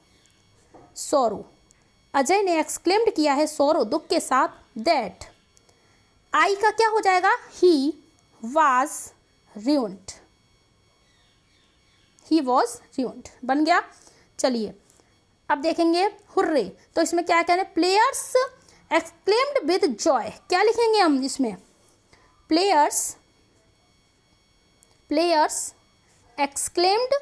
sorrow. Ajay ने एक्सक्लेम्ड किया है सॉरो, दुख के साथ, दैट आई का क्या हो जाएगा, he was ruined, he was ruined बन गया। चलिए अब देखेंगे हुर्रे, तो इसमें क्या कहना है, प्लेयर्स एक्सक्लेम्ड विद जॉय, क्या लिखेंगे हम इसमें? Players exclaimed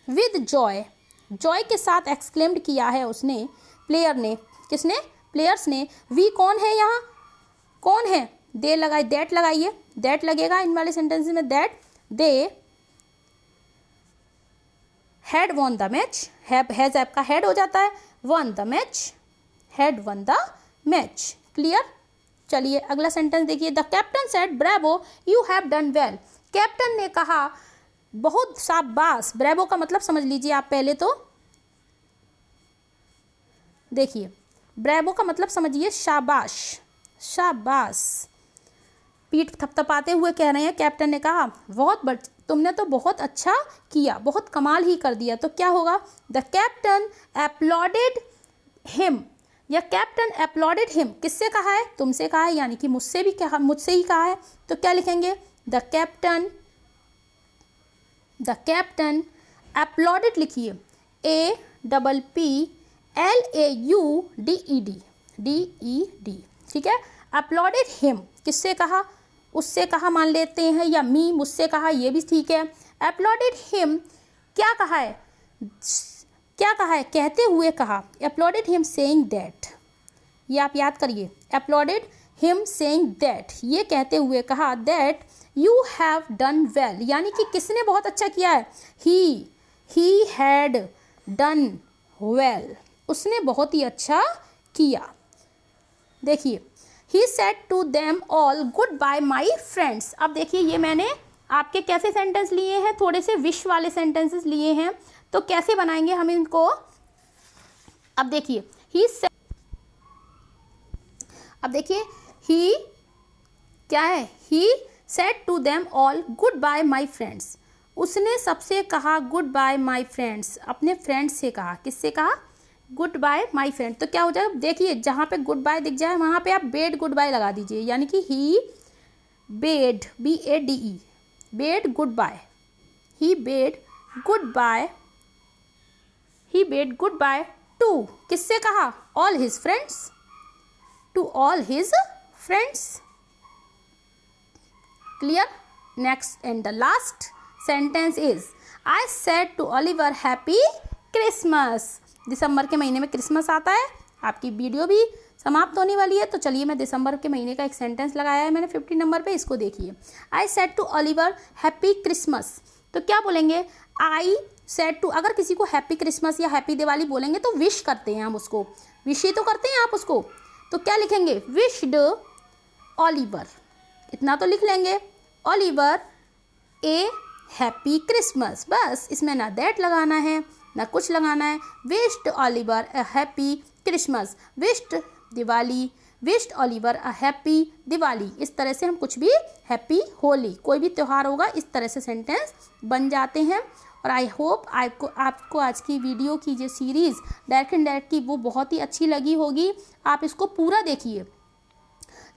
with Joy, Joy के साथ एक्सक्लेम्ड किया है उसने, प्लेयर ने, किसने? प्लेयर्स ने। वी कौन है यहाँ? कौन है? दे लगाई, दैट लगाइए, दैट लगेगा इन वाले सेंटेंस में, that they had won the match, has आपका हेड हो जाता है, won the match, had won the match. Clear? चलिए अगला सेंटेंस देखिए, the captain said bravo you have done well, captain ने कहा बहुत शाबाश, ब्रेवो का मतलब समझ लीजिए आप पहले तो, देखिए ब्रेवो का मतलब समझिए शाबाश, शाबाश, पीठ थपथपाते हुए कह रहे हैं, कैप्टन ने कहा तुमने तो बहुत अच्छा किया, बहुत कमाल ही कर दिया। तो क्या होगा? द कैप्टन एप्लॉडेड हिम, या कैप्टन एप्लॉडेड हिम, किससे कहा है? तुमसे कहा है, यानी कि मुझसे भी कहा, मुझसे ही कहा है। तो क्या लिखेंगे? द कैप्टन एप्लॉडेड लिखिए, APPLAUDED, ठीक है। एप्लॉडेड हिम, किससे कहा? उससे कहा मान लेते हैं, या मी, मुझसे कहा, ये भी ठीक है। एप्लॉडेड हिम क्या कहा है? क्या कहा है? कहते हुए कहा, एप्लॉडेड हिम सेइंग दैट, ये आप याद करिए, एप्लॉडेड हिम सेइंग दैट, ये कहते हुए कहा, that you have done well, यानी कि किसने बहुत अच्छा किया है? ही हैड डन वेल, उसने बहुत ही अच्छा किया। देखिए, he said to them all goodbye my friends. अब देखिए ये मैंने आपके कैसे सेंटेंस लिए हैं, थोड़े से विश वाले सेंटेंसेस लिए हैं, तो कैसे बनाएंगे हम इनको? अब देखिए ही क्या है? He said to them all goodbye my friends, उसने सबसे कहा गुड बाय माई फ्रेंड्स, अपने फ्रेंड्स से कहा, किससे कहा? Goodbye my friend. तो क्या हो जाएगा? देखिए जहाँ पे गुड बाय दिख जाए वहाँ पे आप बेड गुड बाय लगा दीजिए, यानी कि he bade, BADE, bade goodbye, he bade goodbye to, किससे कहा? All his friends, to all his friends. Clear? Next and the last sentence is, I said to Oliver happy Christmas. दिसंबर के महीने में Christmas आता है, आपकी video भी समाप्त होने वाली है, तो चलिए मैं दिसंबर के महीने का एक सेंटेंस लगाया है मैंने 50 नंबर पे, इसको देखिए। I said to Oliver happy Christmas, तो क्या बोलेंगे? आई सेड टू, अगर किसी को हैप्पी क्रिसमस या हैप्पी दिवाली बोलेंगे तो विश करते हैं हम उसको, विश ही तो करते हैं आप उसको, तो क्या लिखेंगे? विश्ड ओलिवर, इतना तो लिख लेंगे, ओलिवर ए हैप्पी क्रिसमस, बस इसमें ना दैट लगाना है ना कुछ लगाना है। Wished Oliver a happy Christmas, wished Diwali, wished Oliver a happy Diwali, इस तरह से हम कुछ भी, हैप्पी होली, कोई भी त्यौहार होगा, इस तरह से सेंटेंस बन जाते हैं। और आई होप आपको आज की वीडियो की जो सीरीज़ डायरेक्ट इनडायरेक्ट की वो बहुत ही अच्छी लगी होगी। आप इसको पूरा देखिए,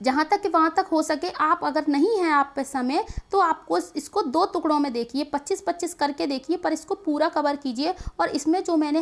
जहाँ तक कि वहाँ तक हो सके। आप अगर नहीं है आप पे समय तो आपको इसको 2 टुकड़ों में देखिए, 25-25 करके देखिए, पर इसको पूरा कवर कीजिए। और इसमें जो मैंने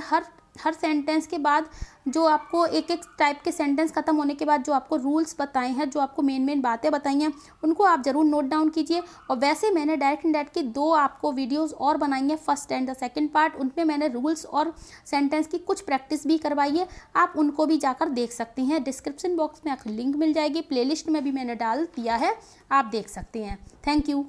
हर सेंटेंस के बाद जो आपको एक टाइप के सेंटेंस खत्म होने के बाद जो आपको रूल्स बताए हैं, जो आपको मेन बातें बताई हैं, उनको आप ज़रूर नोट डाउन कीजिए। और वैसे मैंने डायरेक्ट इनडायरेक्ट की 2 आपको वीडियोस और बनाई हैं, first and the second part, उनमें मैंने रूल्स और सेंटेंस की कुछ प्रैक्टिस भी करवाई है, आप उनको भी जाकर देख सकती हैं। डिस्क्रिप्शन बॉक्स में आपको लिंक मिल जाएगी, प्लेलिस्ट में भी मैंने डाल दिया है, आप देख सकते हैं। Thank you.